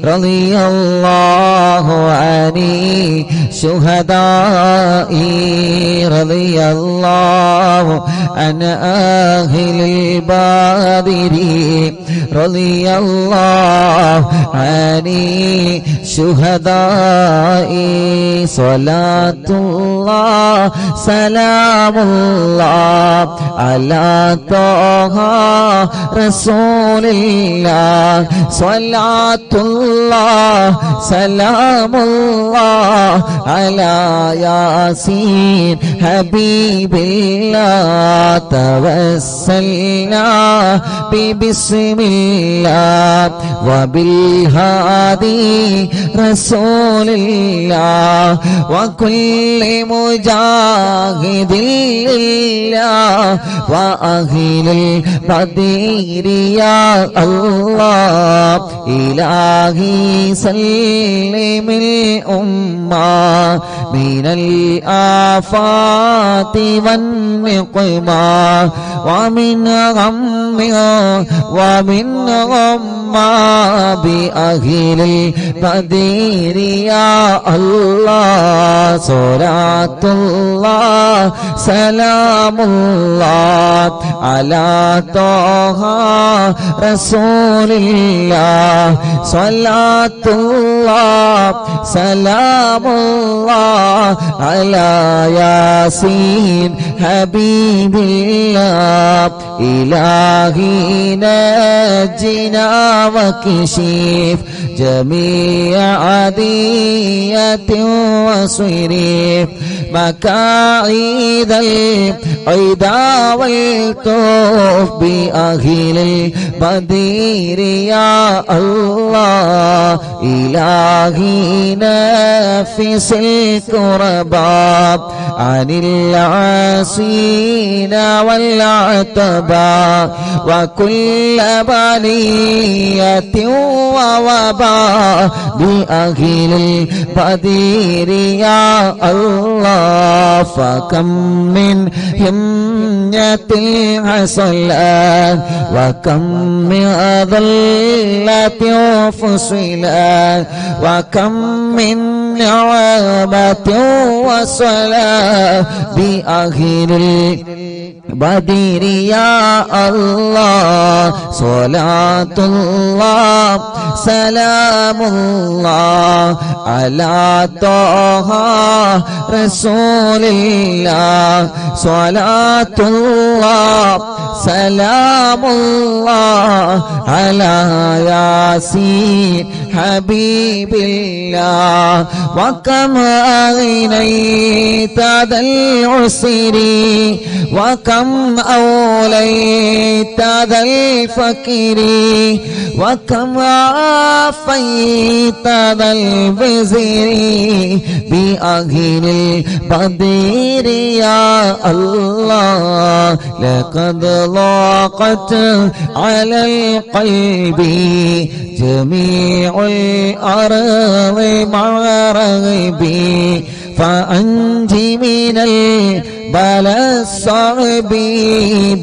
رضي الله عن شهداء رضي الله عن أهل البادر رضي الله عن شهداء صلاة الله سلام الله على طه رسول الله صلاة الله سلام الله على ياسين حبيب الله توسلنا ببسم الله وبالهادي رسول الله وكل مجاهد لله وأهل البدير يا الله إلهي سلم الأمة من الآفات والنقمة ومن غم ومن غمّة بأهل البدير يا الله صلاة الله سلام الله على طه رسول الله صلاة الله سلام الله على ياسين حبيب الله إلهي نجنا وكشف جميع عادية وصريف مكايد العدا والطوف بأهل البدير يا الله إلهي نفس الكرباب عن العاصين والعتباء وكل بلية ووباء بأهل البدير يا الله فكم من همية حصلت وكم من ذلة فصلت وكم من نعمة وصلاة بأهل البدير يا الله صلاة الله سلام الله على طه رسول الله صلاة الله سلام الله على ياسين حبيب الله وكم أغنيت ذا العسر وكم أوليت ذا الفكر وكم عافيت ذا البزر بأهل البدر يا الله لقد ضاقت على القلب جميع الأرض مع رغبي فأنجي من البلاء الصعب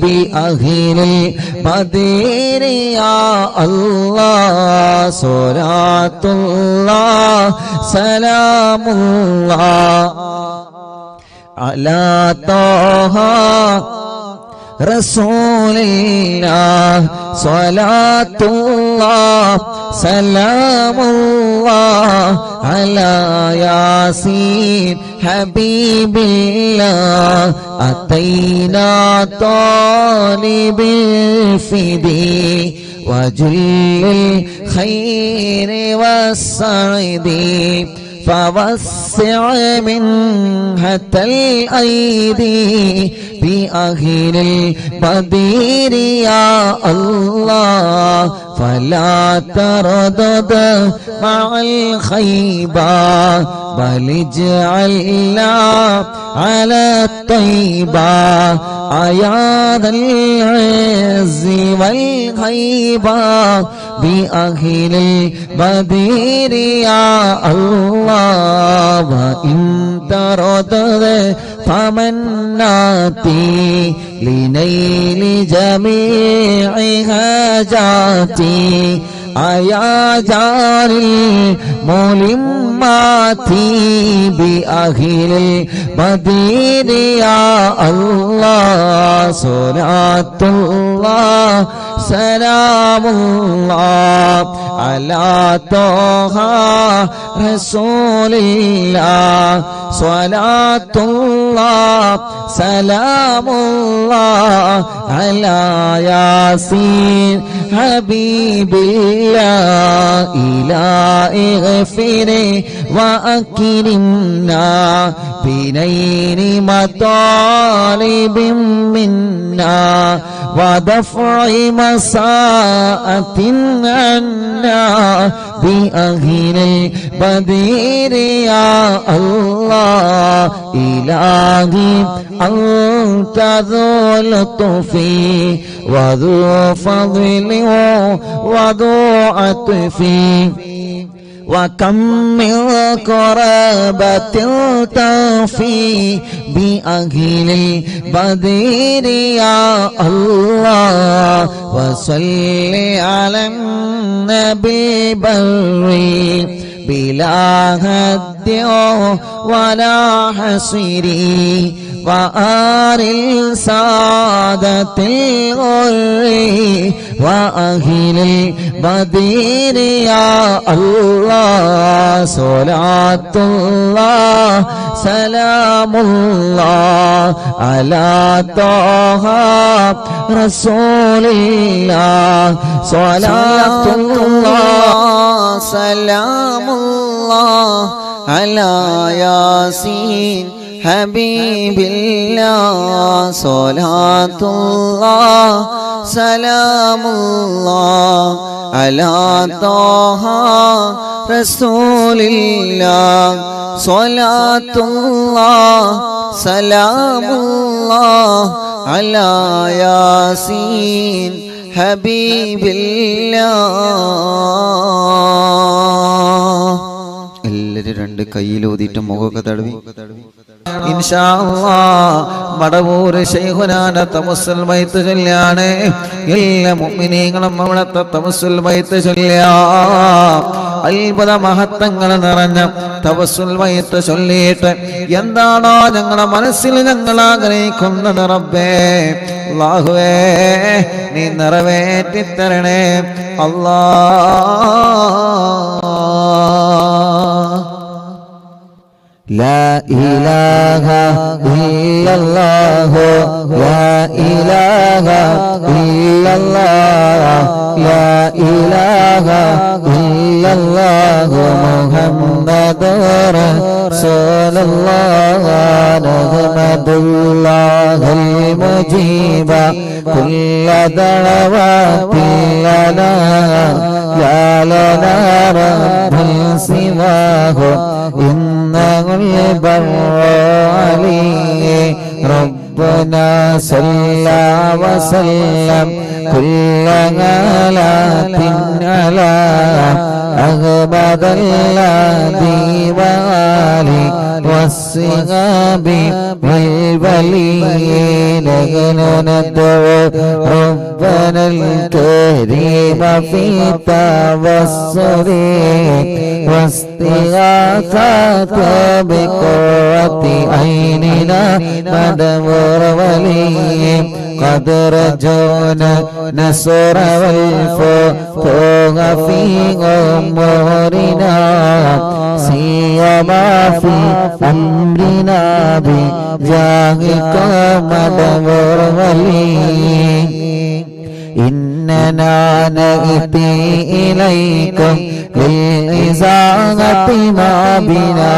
بأهل البدر يا الله صلاة الله سلام الله على طه رسول الله صلاة الله سلام الله على ياسين حبيب الله أتينا طالب الفدي وجل الخير والسعد فوسع منحة الأيدي بأهل البدر يا الله فلا تردد مع الخيبة بل اجعلنا على الطيبة أيا ذا العز والهيبة بأهل البدر يا الله وإن تردد فمناتي لنيل جميع حاجاتي أيا جار الملمات بأهل البدر يا الله صلاة الله سلام الله على طه رسول الله صلاة الله سلام الله على ياسين حبيب الله إلهي اغفر وأكرمنا بنيل مطالب منا ودفع مساءة عنا بأهل البدر يا الله إلهي أنت ذو لطف وذو فضل وذو عطف وكم من قرابة تفي بأهل البدر يا الله وصل على النبي بري بلا هد ولا حصر وآل السادة الغر وأهل البدر يا الله صلاة الله سلام الله على طه رسول الله صلاة الله سلام الله على ياسين حبيب الله صلاة الله سلام الله على طه رسول الله صلاة الله سلام الله على ياسين حبيب الله എല്ലാവരും രണ്ട് കയ്യിലൂതിയിട്ട് മുഖമൊക്കെ തടവി ഇൻഷാ അല്ലാഹ് മടവൂർ ശൈഖുനാന തവസ്സുൽ ബൈത്ത് ചൊല്ലാണ് എല്ലാ മുഅ്മിനീങ്ങളും അവിടുത്തെ തവസ്സുൽ ബൈത്ത് ചൊല്ലുക അത്ഭുത മഹത്വങ്ങൾ നിറഞ്ഞ തവസ്സുൽ ബൈത്ത് ചൊല്ലിയിട്ട് എന്താണോ ഞങ്ങളുടെ മനസ്സിൽ ഞങ്ങൾ ആഗ്രഹിക്കുന്നത് റബ്ബേ അല്ലാഹുവേ നീ നിറവേറ്റി തരണേ അല്ലാഹ് لا إله إلا illallah, la ilaha illallah, la ilaha illallah, Muhammadur Rasulullah. Nahmadullah al-mujiba kulla da'watin lana, ya lana rabbun siwahu innahul barru alayhi. Rabbana salla wa sallam kulla ghalatin ala aghbadalladhi wa ali was-sihabi wal-waliyin. Rabbana al-karim fi tawassuli wastighathati bi qurrati aynina madmur waliyin. قد رجونا نصر والفتوح في أمورنا سيما في أمرنا بجاهك مدبر ولي. إننا نأتي إليكم للإزاغة ما بنا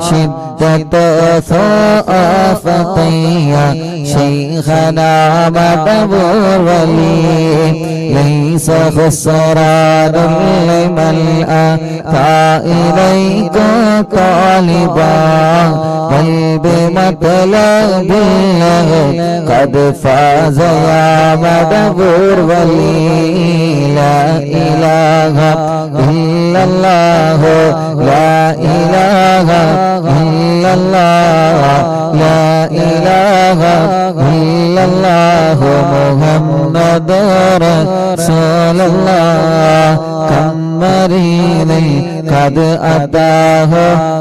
شدة ثقافتي شيخنا مدبور ولي. ليس خسران لمن أتى إليك طالبا بل بمطلب الله قد فاز يا مدبور ولي. لا إله إلا الله، لا إله إلا الله، لا إله إلا الله، محمد رسول الله. كم مريض قد أتاه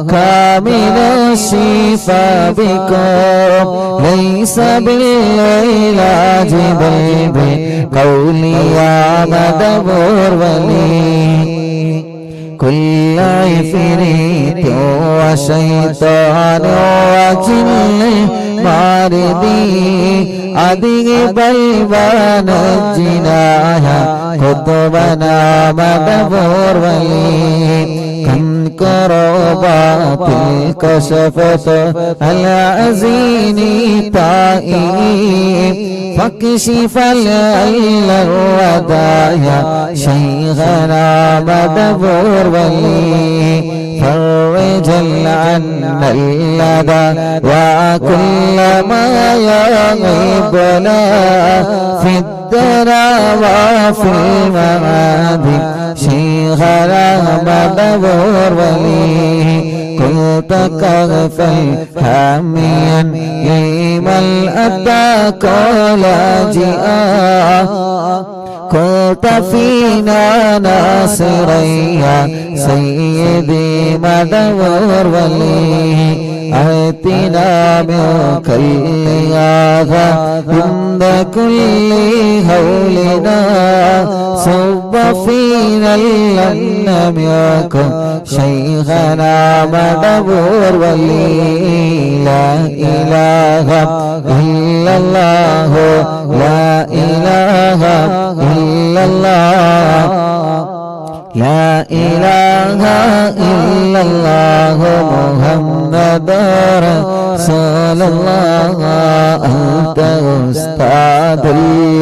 كامل الشفاء بكم، ليس بالعلاج بل بقول يا مدبور ولي. كل عفريت وشيطان وجن ماردي أذهب ونجنا قطبنا مدبور ولي. كم كربات كشفت العزين طائب فاكشف العل الودايا شيخنا مدبور ولي. فرج عنا اللدى وكل ما يغيبنا في الدرى وفي المعاد شيخنا مدبور ولي. كنت كغفا حاميا لمن أتاك لاجئا كنت فينا ناصريا سيدي مدبور ولي. آتنا منك الإغاثة عند كل هولنا صب فينا لن يكن شيخنا مدبور ولي. لا إله إلا الله، لا إله إلا الله، لا إله إلا الله، محمد رسول الله. أنت أستاذ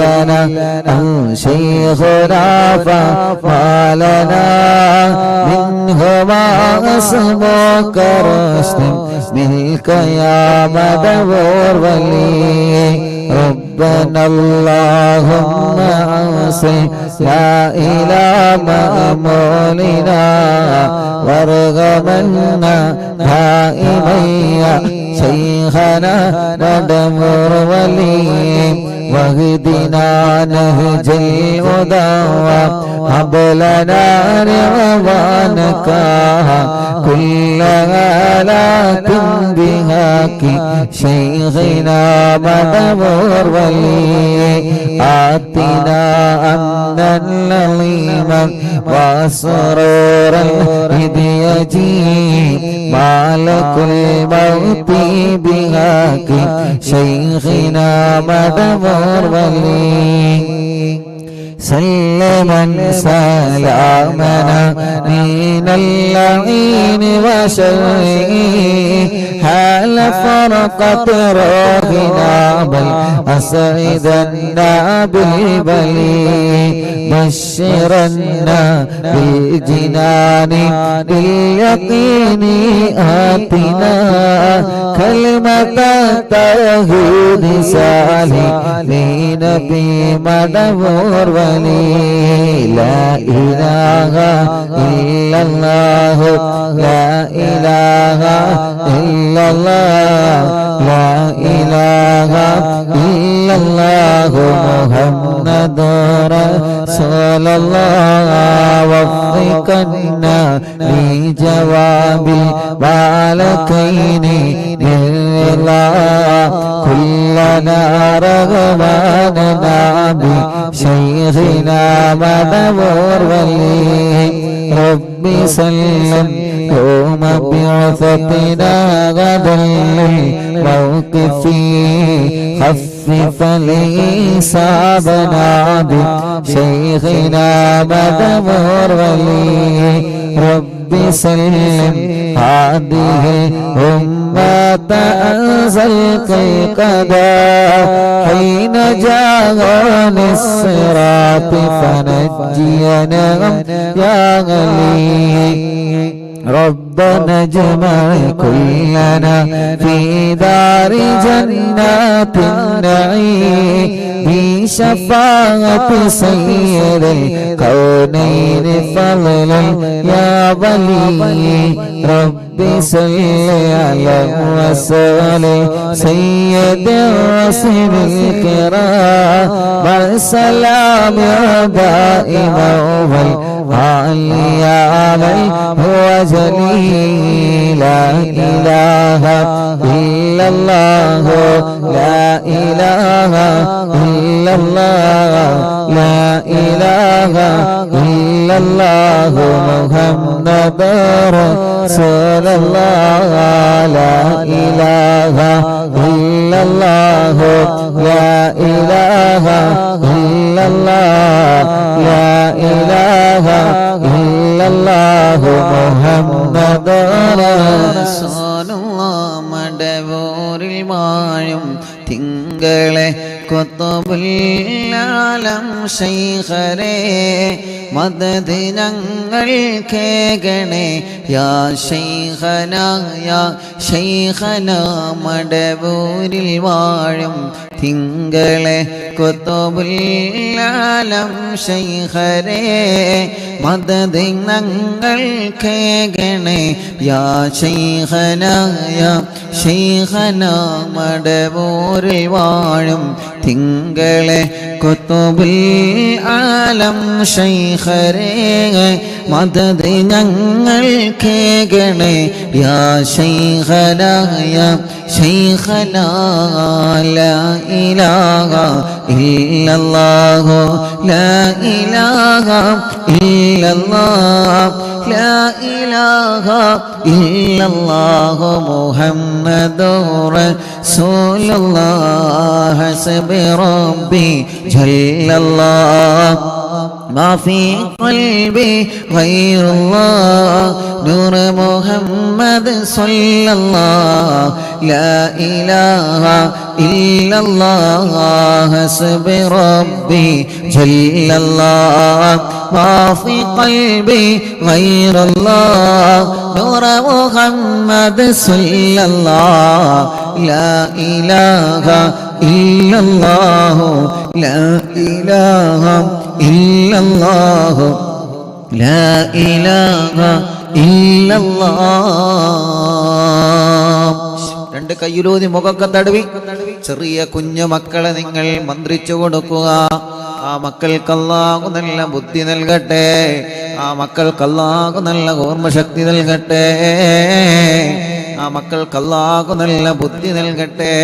لنا أنت شيخنا فما لنا منهما اسمك رشد منك يا مدبور ولي. ربنا اللهم أوصي لا إلى مأمولنا وارغمنا دائميا شيخنا مدبور ولي. واهدنا نهج الهدى هب لنا رضوانك كل آلات بهاك شيخنا مدبور ولي. آتنا أمنا لظيما وسرورا إذ يجيء مالك الموت بهاك മടമോർവലി سلما سلامنا من اللعين وشره حال فرقت روحنا بل أسعدنا بالبلي بشرنا بالجنان باليقين آتنا كلمة التوحيد سالمين بمدبور لا إله إلا الله لا إله إلا الله لا إله إلا الله محمد رسول الله وفقنا لجواب البالكين بالله كلنا رغباننا بشيخنا مدبور ولي ربي سلم يوم بعثتنا غدا للموقف خفف لإصابنا بشيخنا مدبور ولي ربي سلم هذه الأمة أنزلت القضاء حين جاء الصراط فنجينا يا غلي ربنا اجمع كلنا في دار جنات النعيم بشفاعة سيد الكونين فضلا يا ولي ربي صل على وسلم سيد الرسل الكرام والسلام دائما والعلي عليه هو جليل لا إله إلا الله لا إله إلا الله لا إله إلا الله محمد رسول الله لا إله إلا الله لا إله إلا الله لا إله إلا الله محمد رسول الله മടവൂരിൽ വാഴും തിങ്കളെ കുത്തുബുൽ-ആലം ശൈഖരേ മദദ് ഞങ്ങൾ കേകണേ യാ ശൈഖനാ യാ ശൈഖനാ മടവൂരിൽ വാഴും തിങ്കളെ കുത്തുബുൽ-ആലം ശൈഖരേ മദദ് ഞങ്ങൾ കേകണേ യാ ശൈഖനാ യാ ശൈഖനാ മടവൂരിൽ വാഴും തിങ്കളെ കുത്തുബുൽ-ആലം ശൈഖരേ മദദ് ഞങ്ങൾ കേകണേ യാ ശൈഖനാ യാ ശൈഖനാ ലാ ഇലാഹ ഇല്ലല്ലാഹു ലാ ഇലാഹ ഇല്ലല്ലാഹ് ലാ ഇലാഹ ഇല്ലല്ലാഹു മുഹമ്മദുർ റസൂലുള്ളാഹ് ഹസ്ബി റബ്ബി ജല്ലല്ലാഹ് ما في قلبي غير الله نور محمد صلى الله لا إله إلا الله حسبي ربي جل الله ما في قلبي غير الله نور محمد صلى الله لا إله إلا الله لا إله إلا الله لا إله إلا الله രണ്ട് കയ്യിലൂതി മുഖക്കെ തടവി ചെറിയ കുഞ്ഞു മക്കളെ നിങ്ങൾ മന്ത്രിച്ചു കൊടുക്കുക ആ മക്കൾക്ക് അല്ലാഹു നല്ല ബുദ്ധി നൽകട്ടെ ആ മക്കൾക്ക് അല്ലാഹു നല്ല ഓർമ്മശക്തി നൽകട്ടെ ആ മക്കൾക്ക് അല്ലാഹു നല്ല ബുദ്ധി നൽകട്ടെ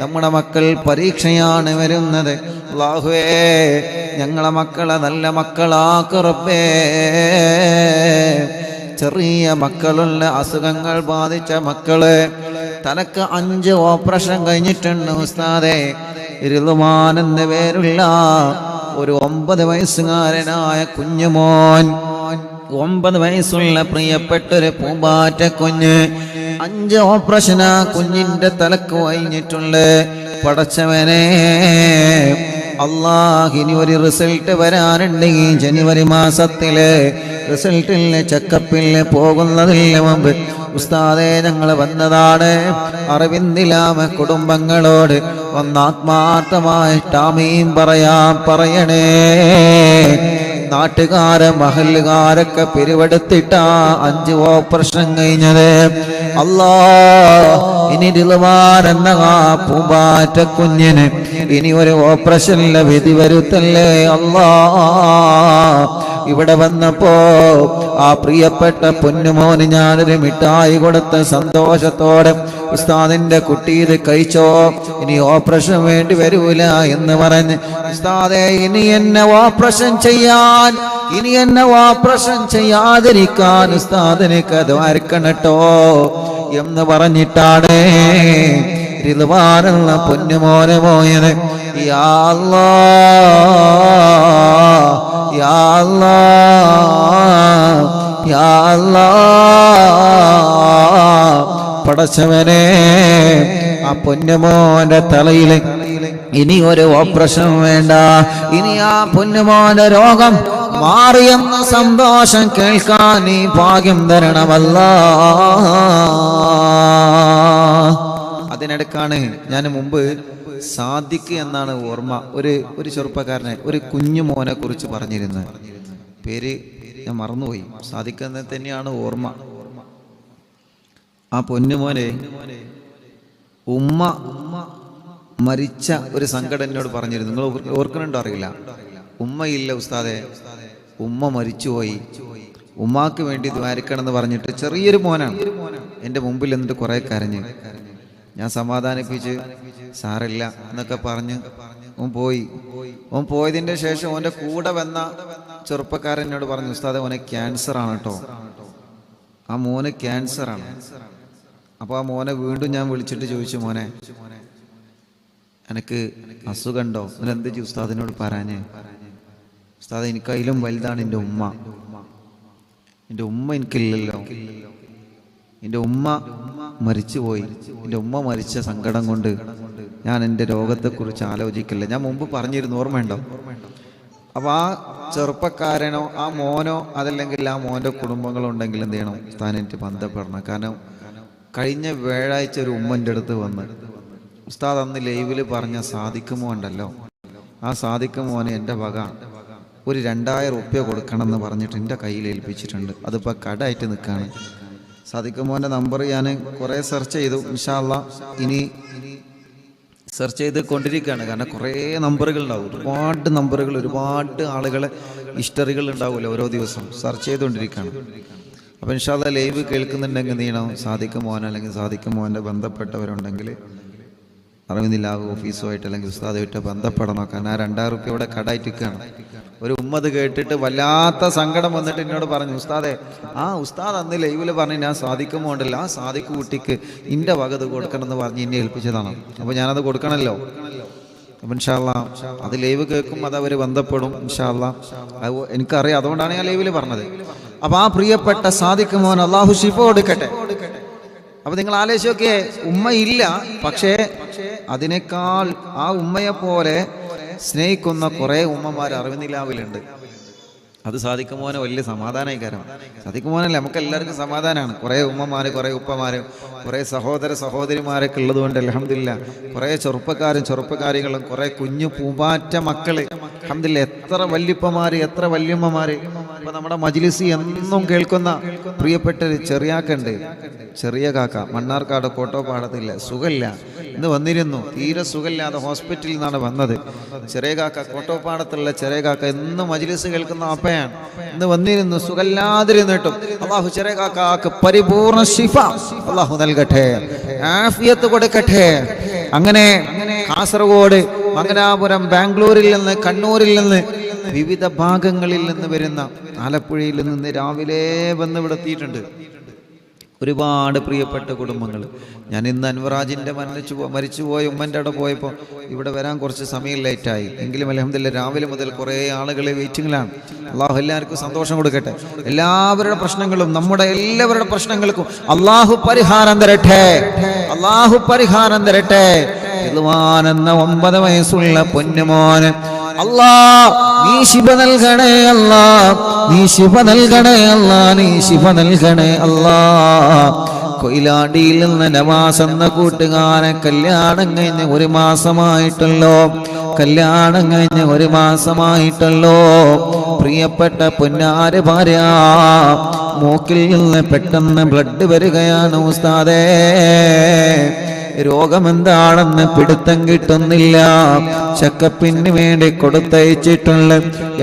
നമ്മുടെ മക്കൾ പരീക്ഷയാണ് വരുന്നത് അല്ലാഹുവേ ഞങ്ങളെ മക്കളെ നല്ല മക്കളാക്ക് റബ്ബേ ചെറിയ മക്കളുള്ള അസുഖങ്ങൾ ബാധിച്ച മക്കള് തനക്ക് 5 ഓപ്പറേഷൻ കഴിഞ്ഞിട്ടുണ്ട് ഉസ്താദേ റിളുവാൻ എന്ന പേരുള്ള ഒരു 9 വയസ്സുകാരനായ കുഞ്ഞുമോൻ, 9 വയസ്സുള്ള പ്രിയപ്പെട്ടൊരു പൂമ്പാറ്റ കുഞ്ഞ്. 5 ഓപ്പറേഷനാ കുഞ്ഞിന്റെ തലക്ക് കഴിഞ്ഞിട്ടുണ്ട്. പടച്ചവനെ അല്ലാഹ്, ഇനി ഒരു റിസൾട്ട് വരാനുണ്ട്. ഈ ജനുവരി മാസത്തില് റിസൾട്ടില് ചെക്കപ്പില് പോകുന്നതിന് മുമ്പ് ഉസ്താദേ ഞങ്ങൾ വന്നതാണ്. അറിവിന്ദിലാമ കുടുംബങ്ങളോട് ഒന്നാത്മാർത്ഥമായിട്ട് ആമീൻ പറയണേ. നാട്ടുകാരെ മഹല്ലുകാരൊക്കെ പിരിവെടുത്തിട്ടാ 5 ഓപ്പറേഷൻ കഴിഞ്ഞത്. അല്ലാ, ഇനി റിളുവാൻ എന്ന ആ പൂമ്പാറ്റ കുഞ്ഞിന് ഇനി ഒരു ഓപ്പറേഷനിലെ വിധി വരുത്തല്ലേ അല്ലാ. ഇവിടെ വന്നപ്പോ ആ പ്രിയപ്പെട്ട പൊന്നുമോന് ഞാനൊരു മിഠായി കൊടുത്ത സന്തോഷത്തോടെ ഉസ്താദിന്റെ കുട്ടി ഇത് കഴിച്ചോ, ഇനി ഓപ്പറേഷൻ വേണ്ടി വരൂല എന്ന് പറഞ്ഞ് ഉസ്താദേ ഇനി എന്നെ ഓപ്പറേഷൻ ചെയ്യാതിരിക്കാൻ ഉസ്താദിന് ദ്വാരക്കണട്ടോ എന്ന് പറഞ്ഞിട്ടാണ് റിളുവാനുള്ള പൊന്നുമോനെ പോയത്. യാ അല്ലാഹ്, യാ അല്ലാഹ്, യാ അല്ലാഹ്. പടച്ചവനെ, ആ പൊന്നുമോന്റെ തലയില് ഇനി ഒരു ഓപ്പറേഷൻ വേണ്ട, ഇനി ആ പൊന്നുമോന്റെ രോഗം മാറിയെന്ന സന്തോഷം കേൾക്കാൻ നീ ഭാഗ്യം തരണമല്ലാ. അതിനിടക്കാണ് ഞാൻ മുമ്പ് സാദിഖ് എന്നാണ് ഓർമ്മ, ഒരു ചെറുപ്പക്കാരനെ, ഒരു കുഞ്ഞു മോനെ കുറിച്ച് പറഞ്ഞിരുന്നത്. പേര് ഞാൻ മറന്നുപോയി. സാദിഖ് എന്ന് തന്നെയാണ് ഓർമ്മ. ആ പൊന്നുമോനെ ഉമ്മ മരിച്ച ഒരു സങ്കടം എന്നോട് പറഞ്ഞിരുന്നു. നിങ്ങൾ ഓർക്കുന്നുണ്ടോ അറിയില്ല. ഉമ്മയില്ല ഉസ്താദെ, ഉമ്മ മരിച്ചുപോയി, ഉമ്മാക്ക് വേണ്ടി ദ്വാരിക്കണം എന്ന് പറഞ്ഞിട്ട് ചെറിയൊരു മോനാണ് എൻ്റെ മുമ്പിൽ എന്നിട്ട് കുറെ കരഞ്ഞ്. ഞാൻ സമാധാനിപ്പിച്ച് സാറില്ല എന്നൊക്കെ പറഞ്ഞ് ഓൻ പോയതിൻ്റെ ശേഷം ഓൻ്റെ കൂടെ വന്ന ചെറുപ്പക്കാരൻ എന്നോട് പറഞ്ഞു, ഉസ്താദെ ഓനെ ക്യാൻസർ ആണ് കേട്ടോ, ആ മോന് ക്യാൻസറാണ്. അപ്പോൾ ആ മോനെ വീണ്ടും ഞാൻ വിളിച്ചിട്ട് ചോദിച്ചു, മോനെ എനിക്ക് അസുഖമുണ്ടോ, എന്ത് ഉസ്താദിനോട് പറയാഞ്ഞേ? ഉസ്താദ് എനിക്കതിലും വലുതാണ് എൻ്റെ ഉമ്മ എനിക്കില്ലല്ലോ, എൻ്റെ ഉമ്മ മരിച്ചുപോയി, എൻ്റെ ഉമ്മ മരിച്ച സങ്കടം കൊണ്ട് ഞാൻ എൻ്റെ രോഗത്തെക്കുറിച്ച് ആലോചിക്കില്ല. ഞാൻ മുമ്പ് പറഞ്ഞിരുന്നു, ഓർമ്മയുണ്ടോ? അപ്പോൾ ആ ചെറുപ്പക്കാരനോ ആ മോനോ അതല്ലെങ്കിൽ ആ മോൻ്റെ കുടുംബങ്ങളോ ഉണ്ടെങ്കിൽ എന്ത് ചെയ്യണം, ഉസ്താദിനായിട്ട് ബന്ധപ്പെടണം. കാരണം കഴിഞ്ഞ വ്യാഴാഴ്ച ഒരു ഉമ്മൻ്റെ അടുത്ത് വന്ന് ഉസ്താദ് അന്ന് ലൈവിൽ പറഞ്ഞ സാദിഖ് മോൻ ഉണ്ടല്ലോ, ആ സാദിഖ് മോനെ എൻ്റെ വക ഒരു 2000 റുപ്യ കൊടുക്കണം എന്ന് പറഞ്ഞിട്ട് എൻ്റെ കയ്യിൽ ഏൽപ്പിച്ചിട്ടുണ്ട്. അതിപ്പോൾ കടായിട്ട് നിൽക്കുകയാണ്. സാദിഖ് മോൻ്റെ നമ്പർ ഞാൻ കുറേ സെർച്ച് ചെയ്തു. ഇൻഷാ അല്ലാഹ് ഇനി സെർച്ച് ചെയ്ത് കൊണ്ടിരിക്കുകയാണ്. കാരണം കുറേ നമ്പറുകൾ ഉണ്ടാവും, ഒരുപാട് നമ്പറുകൾ, ഒരുപാട് ആളുകളെ ഹിസ്റ്ററികൾ ഉണ്ടാവില്ല, ഓരോ ദിവസം സെർച്ച് ചെയ്തുകൊണ്ടിരിക്കുകയാണ്. അപ്പോൾ ഇൻഷാ അല്ലാഹ് ലൈവ് കേൾക്കുന്നുണ്ടെങ്കിൽ എന്ത് ചെയ്യണം, സാദിഖ് മോൻ അല്ലെങ്കിൽ സാദിഖ് മോൻ്റെ ബന്ധപ്പെട്ടവരുണ്ടെങ്കിൽ അറിവിന്ദില്ലാവ് ഓഫീസുമായിട്ട് അല്ലെങ്കിൽ ഉസ്താദുമായിട്ട് ബന്ധപ്പെടണം. കാരണം ആ 2000 റുപ്യ ഇവിടെ കടായിട്ടിരിക്കുകയാണ്. ഒരു ഉമ്മത് കേട്ടിട്ട് വല്ലാത്ത സങ്കടം വന്നിട്ട് എന്നോട് പറഞ്ഞു, ഉസ്താദെ ആ ഉസ്താദ് അന്ന് ലൈവിൽ പറഞ്ഞ് ഞാൻ സാദിഖ് മോണ്ടല്ല, ആ സാദിഖ് കുട്ടിക്ക് ഇൻ്റെ വകത് കൊടുക്കണം എന്ന് പറഞ്ഞ് എന്നെ ഏൽപ്പിച്ചതാണ്. അപ്പോൾ ഞാനത് കൊടുക്കണമല്ലോ. അപ്പം ഇൻഷാ അല്ലാഹ് അത് ലൈവ് കേൾക്കും, അത് അവർ ബന്ധപ്പെടും ഇൻഷാ അല്ലാഹ്. അത് എനിക്കറിയാം, അതുകൊണ്ടാണ് ഞാൻ ലൈവിൽ പറഞ്ഞത്. അപ്പോൾ ആ പ്രിയപ്പെട്ട സാദിഖ് മോൻ അള്ളാഹു ശിഫ കൊടുക്കട്ടെ. അപ്പൊ നിങ്ങൾ ആലോചിച്ച് നോക്കിയേ, ഉമ്മയില്ല, പക്ഷേ അതിനേക്കാൾ ആ ഉമ്മയെ പോലെ സ്നേഹിക്കുന്ന കുറെ ഉമ്മമാർ അറിവിന്ദിലാവിലുണ്ട്. അത് സാദിഖ് മോനെ വലിയ സമാധാനമായി. കാരണം സാദിഖ് മോനല്ലേ നമുക്ക് എല്ലാവർക്കും സമാധാനമാണ്. കുറേ ഉമ്മമാര്, കുറേ ഉപ്പമാര്, കുറേ സഹോദരിമാരൊക്കെ ഉള്ളത് കൊണ്ട് അൽഹംദുലില്ലാ കുറേ ചെറുപ്പക്കാരികളും കുറേ കുഞ്ഞു പൂമ്പാറ്റ മക്കള് അൽഹംദുലില്ലാ. എത്ര വല്യപ്പമാര്, എത്ര വല്യമ്മമാര്. ഇപ്പൊ നമ്മുടെ മജ്ലിസ് എന്നും കേൾക്കുന്ന പ്രിയപ്പെട്ട ഒരു ചെറിയാക്കുണ്ട്, ചെറിയ കാക്ക, മണ്ണാർക്കാട് കോട്ടോപ്പാടത്തില്ല, സുഖമില്ല, ഇന്ന് വന്നിരുന്നു, തീരെ സുഖമില്ലാതെ ഹോസ്പിറ്റലിൽ നിന്നാണ് വന്നത്. ചെറിയ കാക്ക, കോട്ടോപ്പാടത്തുള്ള ചെറിയ കാക്ക എന്നും മജ്ലിസ് കേൾക്കുന്ന അപ്പയാണ്. ഇന്ന് വന്നിരുന്നു, സുഖമില്ലാതിരുന്നിട്ടും അള്ളാഹു ചെറിയ കാക്കാക്ക് പരിപൂർണ ശിഫ അള്ളാഹു നൽകട്ടെ, ആഫിയത്ത് കൊടുക്കട്ടെ. അങ്ങനെ കാസർഗോഡ്, മംഗലാപുരം, ബാംഗ്ലൂരിൽ നിന്ന്, കണ്ണൂരിൽ നിന്ന്, വിവിധ ഭാഗങ്ങളിൽ നിന്ന് വരുന്ന, ആലപ്പുഴയിൽ നിന്ന് രാവിലെ വന്ന് ഇവിടെ എത്തിയിട്ടുണ്ട്. ഒരുപാട് പ്രിയപ്പെട്ട കുടുംബങ്ങൾ. ഞാൻ ഇന്ന് അൻവറാജിൻ്റെ മരിച്ചുപോയ ഉമ്മൻ്റെ അവിടെ പോയപ്പോൾ ഇവിടെ വരാൻ കുറച്ച് സമയം ലേറ്റായി. എങ്കിലും അൽഹംദുലില്ലാഹ് രാവിലെ മുതൽ കുറേ ആളുകൾ വെയിറ്റിങ്ങിലാണ്. അള്ളാഹു എല്ലാവർക്കും സന്തോഷം കൊടുക്കട്ടെ. എല്ലാവരുടെ പ്രശ്നങ്ങളും, നമ്മുടെ എല്ലാവരുടെ പ്രശ്നങ്ങൾക്കും അള്ളാഹു പരിഹാരം തരട്ടെ. അള്ളാഹു പരിഹാരം തരട്ടെ. റിദ്വാൻ എന്ന 9 വയസ്സുള്ള പൊന്നുമോന് അല്ലാ നീ ശിഫ നൽകണേ അല്ലാ, നീ ശിഫ നൽകണേ അല്ലാ, നീ ശിഫ നൽകണേ അല്ലാ. കൊയിലാണ്ടിയിൽ നിന്ന് നവാസ് എന്ന കൂട്ടുകാരൻ കല്യാണം കഴിഞ്ഞ് 1 മാസമായിട്ടുള്ളോ, കല്യാണം കഴിഞ്ഞ് 1 മാസമായിട്ടുള്ളോ. പ്രിയപ്പെട്ട പൊന്നാര ഭാര്യ മൂക്കിൽ നിന്ന് പെട്ടെന്ന് ബ്ലഡ് വരികയാണ് ഉസ്താദേ. രോഗമെന്താണെന്ന് പിടുത്തം കിട്ടുന്നില്ല. ചെക്കപ്പിന് വേണ്ടി കൊടുത്തയച്ചിട്ടുള്ള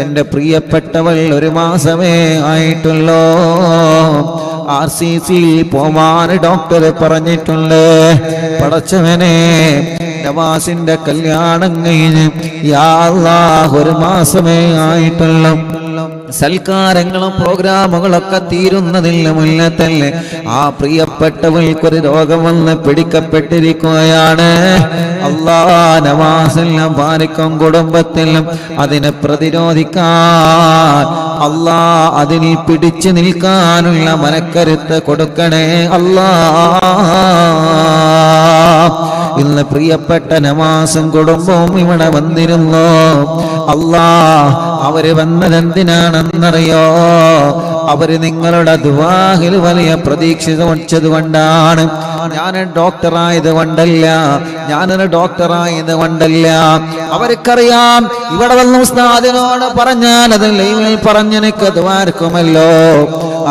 എൻ്റെ പ്രിയപ്പെട്ടവൾ 1 മാസമേ ആയിട്ടുള്ളൂ. RCC പോവാൻ ഡോക്ടർ പറഞ്ഞിട്ടുണ്ട്. പടച്ചവനെ നവാസിന്റെ കല്യാണം കഴിഞ്ഞ് യാ അല്ലാഹ് 1 മാസമേ ആയിട്ടുള്ളൂ. സൽക്കാരങ്ങളും പ്രോഗ്രാമുകളൊക്കെ തീരുന്നതില്ല മുന്നേ തന്നെ ആ പ്രിയപ്പെട്ടവൾക്കൊരു രോഗം വന്ന് പിടിക്കപ്പെട്ടിരിക്കുകയാണ്. അല്ലാ നവാസിലും ഭാര്യക്കും കുടുംബത്തിലും അതിനെ പ്രതിരോധിക്കാൻ അല്ലാ അതിൽ പിടിച്ചു നിൽക്കാനുള്ള മനക്കരുത്ത് കൊടുക്കണേ അല്ലാ. ഇന്ന് പ്രിയപ്പെട്ട നവാസും കുടുംബവും ഇവിടെ വന്നിരുന്നു. അല്ലാ അവര് വന്നതെന്തിനാണെന്നറിയോ? അവര് നിങ്ങളുടെ ദുആയിൽ വലിയ പ്രതീക്ഷ വച്ചത് കൊണ്ടാണ്. ഞാനൊരു ഡോക്ടറായത് കൊണ്ടല്ല, ഞാനൊരു ഡോക്ടറായത് കൊണ്ടല്ല. അവർക്കറിയാം ഇവിടെ വന്ന ഉസ്താദിനോട് പറഞ്ഞാൽ അത് ലൈവിൽ പറഞ്ഞെനിക്ക് ദ്വാരക്കുമല്ലോ.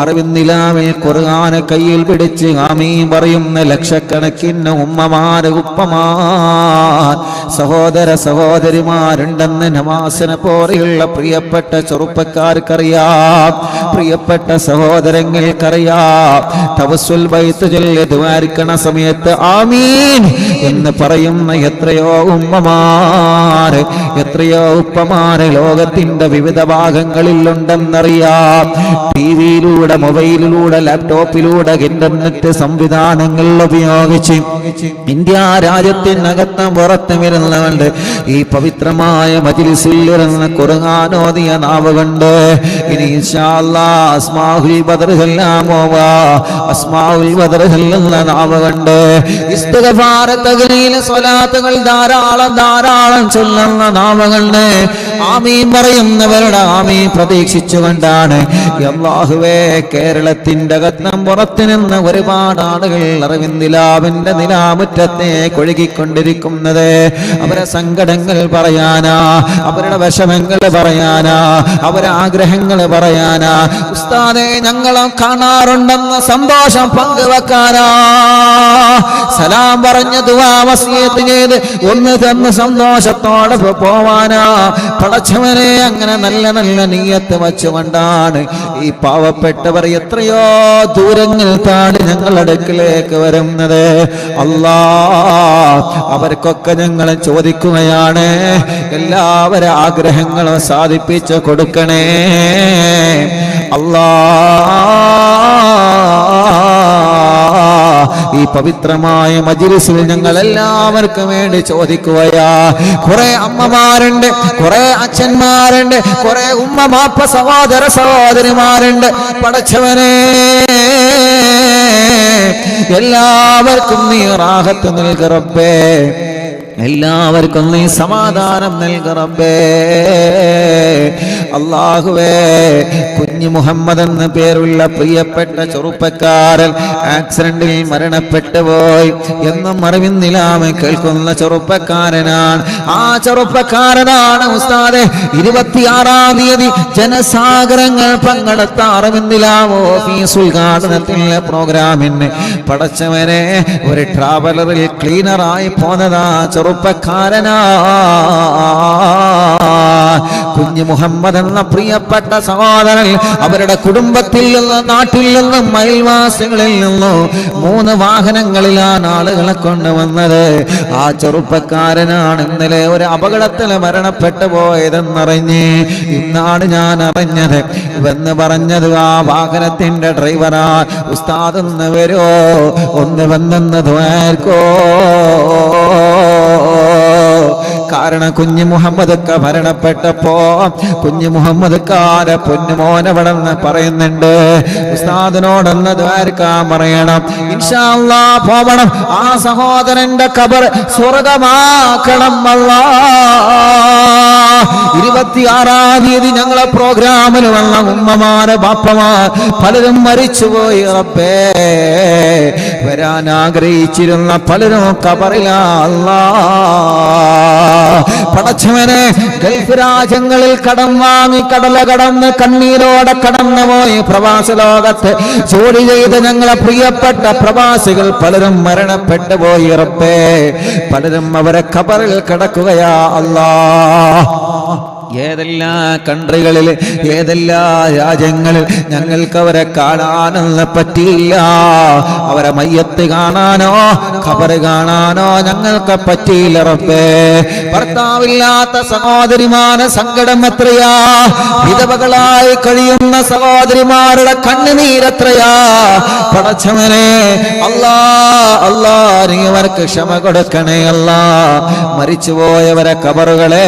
അറിവിന്നിലാവിൽ ഖുർആൻ കയ്യിൽ പിടിച്ച് ആമീൻ പറയുന്ന ലക്ഷക്കണക്കിന് ഉമ്മമാര് ഉപ്പമാർ സഹോദര സഹോദരിമാരുണ്ടെന്ന് നവാസിനെ പോലെയുള്ള പ്രിയപ്പെട്ട ചെറുപ്പക്കാർക്കറിയാം, പ്രിയപ്പെട്ട സഹോദരങ്ങൾക്കറിയാം. തവസ്സുൽ ബൈത്ത് ചൊല്ലി ദ്വാരിക്കണ സമയത്ത് ആമീൻ എന്ന് പറയുന്ന എത്രയോ ഉമ്മമാര്, എത്രയോ ഉപ്പമാര് ലോകത്തിന്റെ വിവിധ ഭാഗങ്ങളിലുണ്ടെന്നറിയാം. ടിവിയിലൂടെ, മൊബൈലിലൂടെ, ലാപ്ടോപ്പിലൂടെ, ഇന്റർനെറ്റ് സംവിധാനങ്ങൾ ഉപയോഗിച്ച് ഇന്ത്യ രാജ്യത്തിനകത്തും പുറത്തും വരുന്നവണ്ട് ഈ പവിത്രമായ മജ്ലിസിൽ ഇരുന്ന് ഖുർആൻ ഓതിയ നാവുകൊണ്ട് ഇനി ഇൻഷാ അല്ലാഹ് അസ്മാഉൽ ബദർ ചൊല്ലാമോവാ. അസ്മാഉൽ ബദർ ചൊല്ലുന്ന നാവുകൊണ്ട് ഇസ്തിഗ്ഫാർ, തഗ്ലീൽ, സ്വലാത്തുകൾ ധാരാളം ധാരാളം ചൊല്ലുന്ന നാവുകൊണ്ട് ആമീൻ പറയുന്നവരുടെ ആമീൻ പ്രതീക്ഷിച്ചുകൊണ്ടാണ് അല്ലാഹുവേ കേരളത്തിന്റെ അകത്തും പുറത്തു നിന്ന് ഒരുപാട് ആളുകൾ അറിവിന്ദിലാവിന്റെ നിലാമുറ്റത്തെ കൊഴുകിക്കൊണ്ടിരിക്കുന്നത്. അവരെ സങ്കടങ്ങൾ പറയാനാ, അവരുടെ വിഷമങ്ങൾ പറയാനാ, അവരെ ആഗ്രഹങ്ങൾ പറയാനാ. ഉസ്താദേ ഞങ്ങളും കാണാറുണ്ടെന്ന സന്തോഷം പങ്കുവെക്കാനാ. സലാം പറഞ്ഞ ദുആ വസിയത്ത് ചെയ്ത് ഒന്ന് തന്ന് സന്തോഷത്തോടെ പോവാനാ. പടച്ചവനെ അങ്ങനെ നല്ല നല്ല നിയ്യത്ത് വച്ചുകൊണ്ടാണ് ഈ പാവപ്പെട്ടവർ എത്രയോ ദൂരങ്ങൾ താണ്ടി ഞങ്ങളുടെ അടുക്കിലേക്ക് വരുന്നത്. അല്ലാ അവർക്കൊക്കെ ഞങ്ങൾ ചോദിക്കുകയാണ്, എല്ലാവരും ആഗ്രഹങ്ങളും സാധിപ്പിച്ചു കൊടുക്കണേ അല്ലാ. ഈ പവിത്രമായ മജ്ലിസിൽ ഞങ്ങൾ എല്ലാവർക്കും വേണ്ടി ചോദിക്കുകയാ. കുറെ അമ്മമാരുണ്ട്, കുറെ അച്ഛന്മാരുണ്ട്, കുറെ ഉമ്മമാപ്പ സഹോദര സഹോദരിമാരുണ്ട്. പടച്ചവനെ എല്ലാവർക്കും നീ റാഹത്ത് നൽക റബ്ബേ, എല്ലാവർക്കും നീ സമാധാനം നൽക റബ്ബേ. അല്ലാഹുവേ കുഞ്ഞു മുഹമ്മദ് എന്ന പേരുള്ള പ്രിയപ്പെട്ട ചെറുപ്പക്കാരൻ ആക്സിഡന്റിൽ മരണപ്പെട്ടു പോയി. എന്നും അറിവിന്നിലാമ കേൾക്കുന്ന ചെറുപ്പക്കാരനാണ്. ആ ചെറുപ്പക്കാരനാണ് ഉസ്താദെ 26-ാം തീയതി ജനസാഗരങ്ങൾ പങ്കെടുത്ത അറിവിന്നിലാമ ഓഫീസ് ഉദ്ഘാടനത്തിലെ പ്രോഗ്രാമിന് പടച്ചവനെ ഒരു ട്രാവലറിൽ ക്ലീനറായി പോന്നതാ ചെറുപ്പക്കാരനാ. കുഞ്ഞു മുഹമ്മദ് മുഹമ്മദ് എന്ന പ്രിയപ്പെട്ട സഹോദരൻ അവരുടെ കുടുംബത്തിൽ നിന്നും നാട്ടിൽ നിന്നും അയൽവാസികളിൽ നിന്നും 3 വാഹനങ്ങളിലാണ് ആളുകളെ കൊണ്ടുവന്നത്. ആ ചെറുപ്പക്കാരനാണ് ഇന്നലെ ഒരു അപകടത്തിൽ മരണപ്പെട്ടു പോയതെന്നറിഞ്ഞ് ഇന്നാണ് ഞാൻ അറിഞ്ഞത് എന്ന് പറഞ്ഞത്. ആ വാഹനത്തിന്റെ ഡ്രൈവറാ. ഉസ്താദ് ഒന്ന് വരോ, ഒന്ന് വന്നെന്ന് ദ്വാർക്കോ. കാരണം കുഞ്ഞു മുഹമ്മദ് മരണപ്പെട്ടപ്പോ കുഞ്ഞു മുഹമ്മദ് കാരെ പൊന്നുമോനവിടെന്ന് പറയുന്നുണ്ട്. ഉസ്താദിനോടൊന്ന് ദ്വാരക്കാൻ പറയണം. ഇൻഷാ അല്ലാഹ് പോവണം. ആ സഹോദരന്റെ ഖബർ സ്വർഗമാക്കണം അല്ലാഹ്. 26-ാം തീയതി ഞങ്ങളെ പ്രോഗ്രാമിൽ വന്ന ഉമ്മമാര് ബാപ്പമാർ പലരും മരിച്ചുപോയി. റബ്ബേ, വരാൻ ആഗ്രഹിച്ചിരുന്ന പലരും ഖബറിലാ അല്ലാഹ്. പടച്ചവനെ, ഗൾഫ് രാജ്യങ്ങളിൽ കടം വാങ്ങി കടല കടന്ന് കണ്ണീരോടെ കടന്നുപോയി പ്രവാസ ലോകത്ത് ജോലി ചെയ്ത് ഞങ്ങളെ പ്രിയപ്പെട്ട പ്രവാസികൾ പലരും മരണപ്പെട്ടു പോയി. റബ്ബേ, പലരും അവരെ ഖബറിൽ കിടക്കുകയാ അല്ലാഹ്. ഏതെല്ലാം കൺട്രികളിൽ ഏതെല്ലാം രാജ്യങ്ങളിൽ ഞങ്ങൾക്ക് അവരെ കാണാനൊന്നും പറ്റിയില്ല. അവരെ മയ്യത്ത് കാണാനോ ഖബർ കാണാനോ ഞങ്ങൾക്ക് പറ്റിയില്ല. റബ്ബേ, ഭർത്താവില്ലാത്ത സഹോദരിമാരുടെ സങ്കടം എത്രയാ, വിധവകളായി കഴിയുന്ന സഹോദരിമാരുടെ കണ്ണുനീരെത്രയാ. പടച്ചവനെ, അല്ലാ അല്ലാ, നീ അവർക്ക് ക്ഷമ കൊടുക്കണേ അല്ലാ. മരിച്ചുപോയവരെ ഖബറുകളെ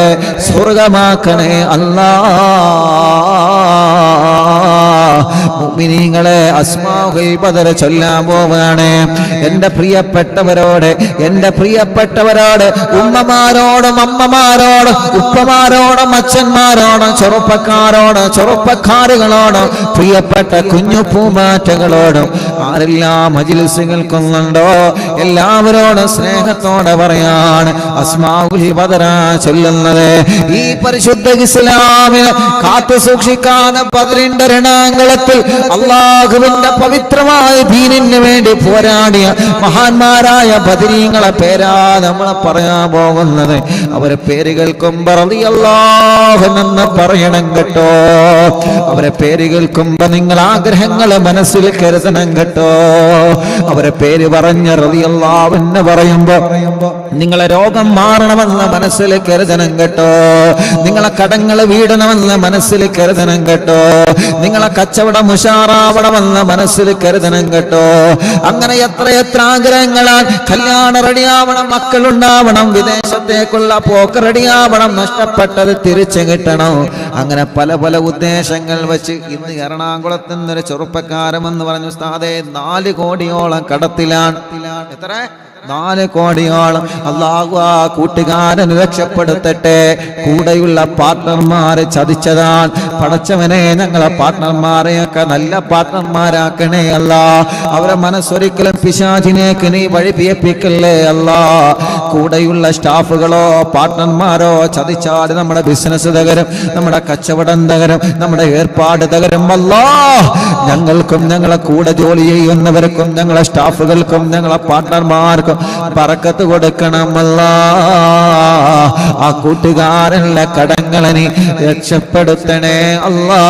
സ്വർഗമാക്ക അല്ലാഹ്. മുഅ്മിനീങ്ങളെ, അസ്മാഉൽ ബദർ ചൊല്ലാൻ പോവാണ്. എന്റെ പ്രിയപ്പെട്ടവരോട് ഉമ്മമാരോടും അമ്മമാരോടും ഉപ്പമാരോടും അച്ഛന്മാരോടും ചെറുപ്പക്കാരുകളോടും പ്രിയപ്പെട്ട കുഞ്ഞു പൂമാറ്റകളോടും ആരെല്ലാം മജ്‌ലിസുകൾക്കൊന്നുണ്ടോ എല്ലാവരോടും സ്നേഹത്തോടെ പറയാണ് അസ്മാഉൽ ബദർ ചൊല്ലുന്നത്. ഈ പരിശുദ്ധ ഇസ്ലാമിനെ കാത്തു സൂക്ഷിക്കാൻ ബദറിന്റെ രണാങ്കളത്തിൽ അല്ലാഹുവിന്റെ പവിത്രമായ ദീനിന് വേണ്ടി പോരാടിയ മഹാന്മാരായ ബദരീങ്ങളെ പേരാ നമ്മൾ പറയാൻ പോകുന്നത്. അവരെ പേര് കേൾക്കുമ്പോൾ റളിയല്ലാഹു എന്ന് പറയണം കേട്ടോ. അവരെ പേര് കേൾക്കുമ്പോൾ നിങ്ങൾ ആഗ്രഹങ്ങൾ മനസ്സിൽ കരുതണം കേട്ടോ. അവരെ പേര് പറഞ്ഞ റളിയല്ലാഹു എന്ന് പറയുമ്പോ നിങ്ങളെ രോഗം മാറണമെന്ന് മനസ്സിൽ കരുതണം കേട്ടോ. നിങ്ങളെ കടങ്ങൾ വീടണമെന്ന് മനസ്സിൽ കരുതണം കേട്ടോ. നിങ്ങളെ കച്ചവടം ഉഷാറാവണമെന്ന് മനസ്സിൽ കരുതണം കേട്ടോ. അങ്ങനെ എത്ര ആഗ്രഹങ്ങളാൽ കല്യാണം റെഡിയാവണം, മക്കളുണ്ടാവണം, വിദേശത്തേക്കുള്ള പോക്ക് റെഡിയാവണം, നഷ്ടപ്പെട്ടത് തിരിച്ചു കിട്ടണം. അങ്ങനെ പല ഉദ്ദേശങ്ങൾ വെച്ച് ഇന്ന് എറണാകുളത്ത് നിന്നൊരു ചെറുപ്പക്കാരമെന്ന് പറഞ്ഞു ഉസ്താദേ 4 കോടിയോളം കടത്തിലാണ്. എത്ര? 4 കോടിയോളം. അല്ലാഹു ആ കൂട്ടുകാരന് രക്ഷപ്പെടുത്തട്ടെ. കൂടെയുള്ള പാർട്ട്ണർമാരെ ചതിച്ചതാണ്. പടച്ചവനെ, ഞങ്ങളെ പാർട്ട്ണർമാരെയൊക്കെ നല്ല പാർട്ട്ണർമാരാക്കണേ അല്ലാ. അവരെ മനസ്സൊരിക്കലും പിശാചിനേക്ക് നീ വഴിപിയപ്പിക്കല്ലേ അല്ലാ. കൂടെയുള്ള സ്റ്റാഫുകളോ പാർട്ട്ണർമാരോ ചതിച്ചാൽ നമ്മുടെ ബിസിനസ് തകരും, നമ്മുടെ കച്ചവടം തകരും, നമ്മുടെ ഏർപ്പാട് തകരും അല്ലാ. ഞങ്ങൾക്കും ഞങ്ങളെ കൂടെ ജോലി ചെയ്യുന്നവർക്കും ഞങ്ങളെ സ്റ്റാഫുകൾക്കും ഞങ്ങളെ പാർട്ട്ണർമാർക്കും ബറക്കത്ത് കൊടുക്കണമല്ലാ. ആ കൂട്ടുകാരനുള്ള കടങ്ങളെ നീ രക്ഷപ്പെടുത്തണേ അല്ലാ.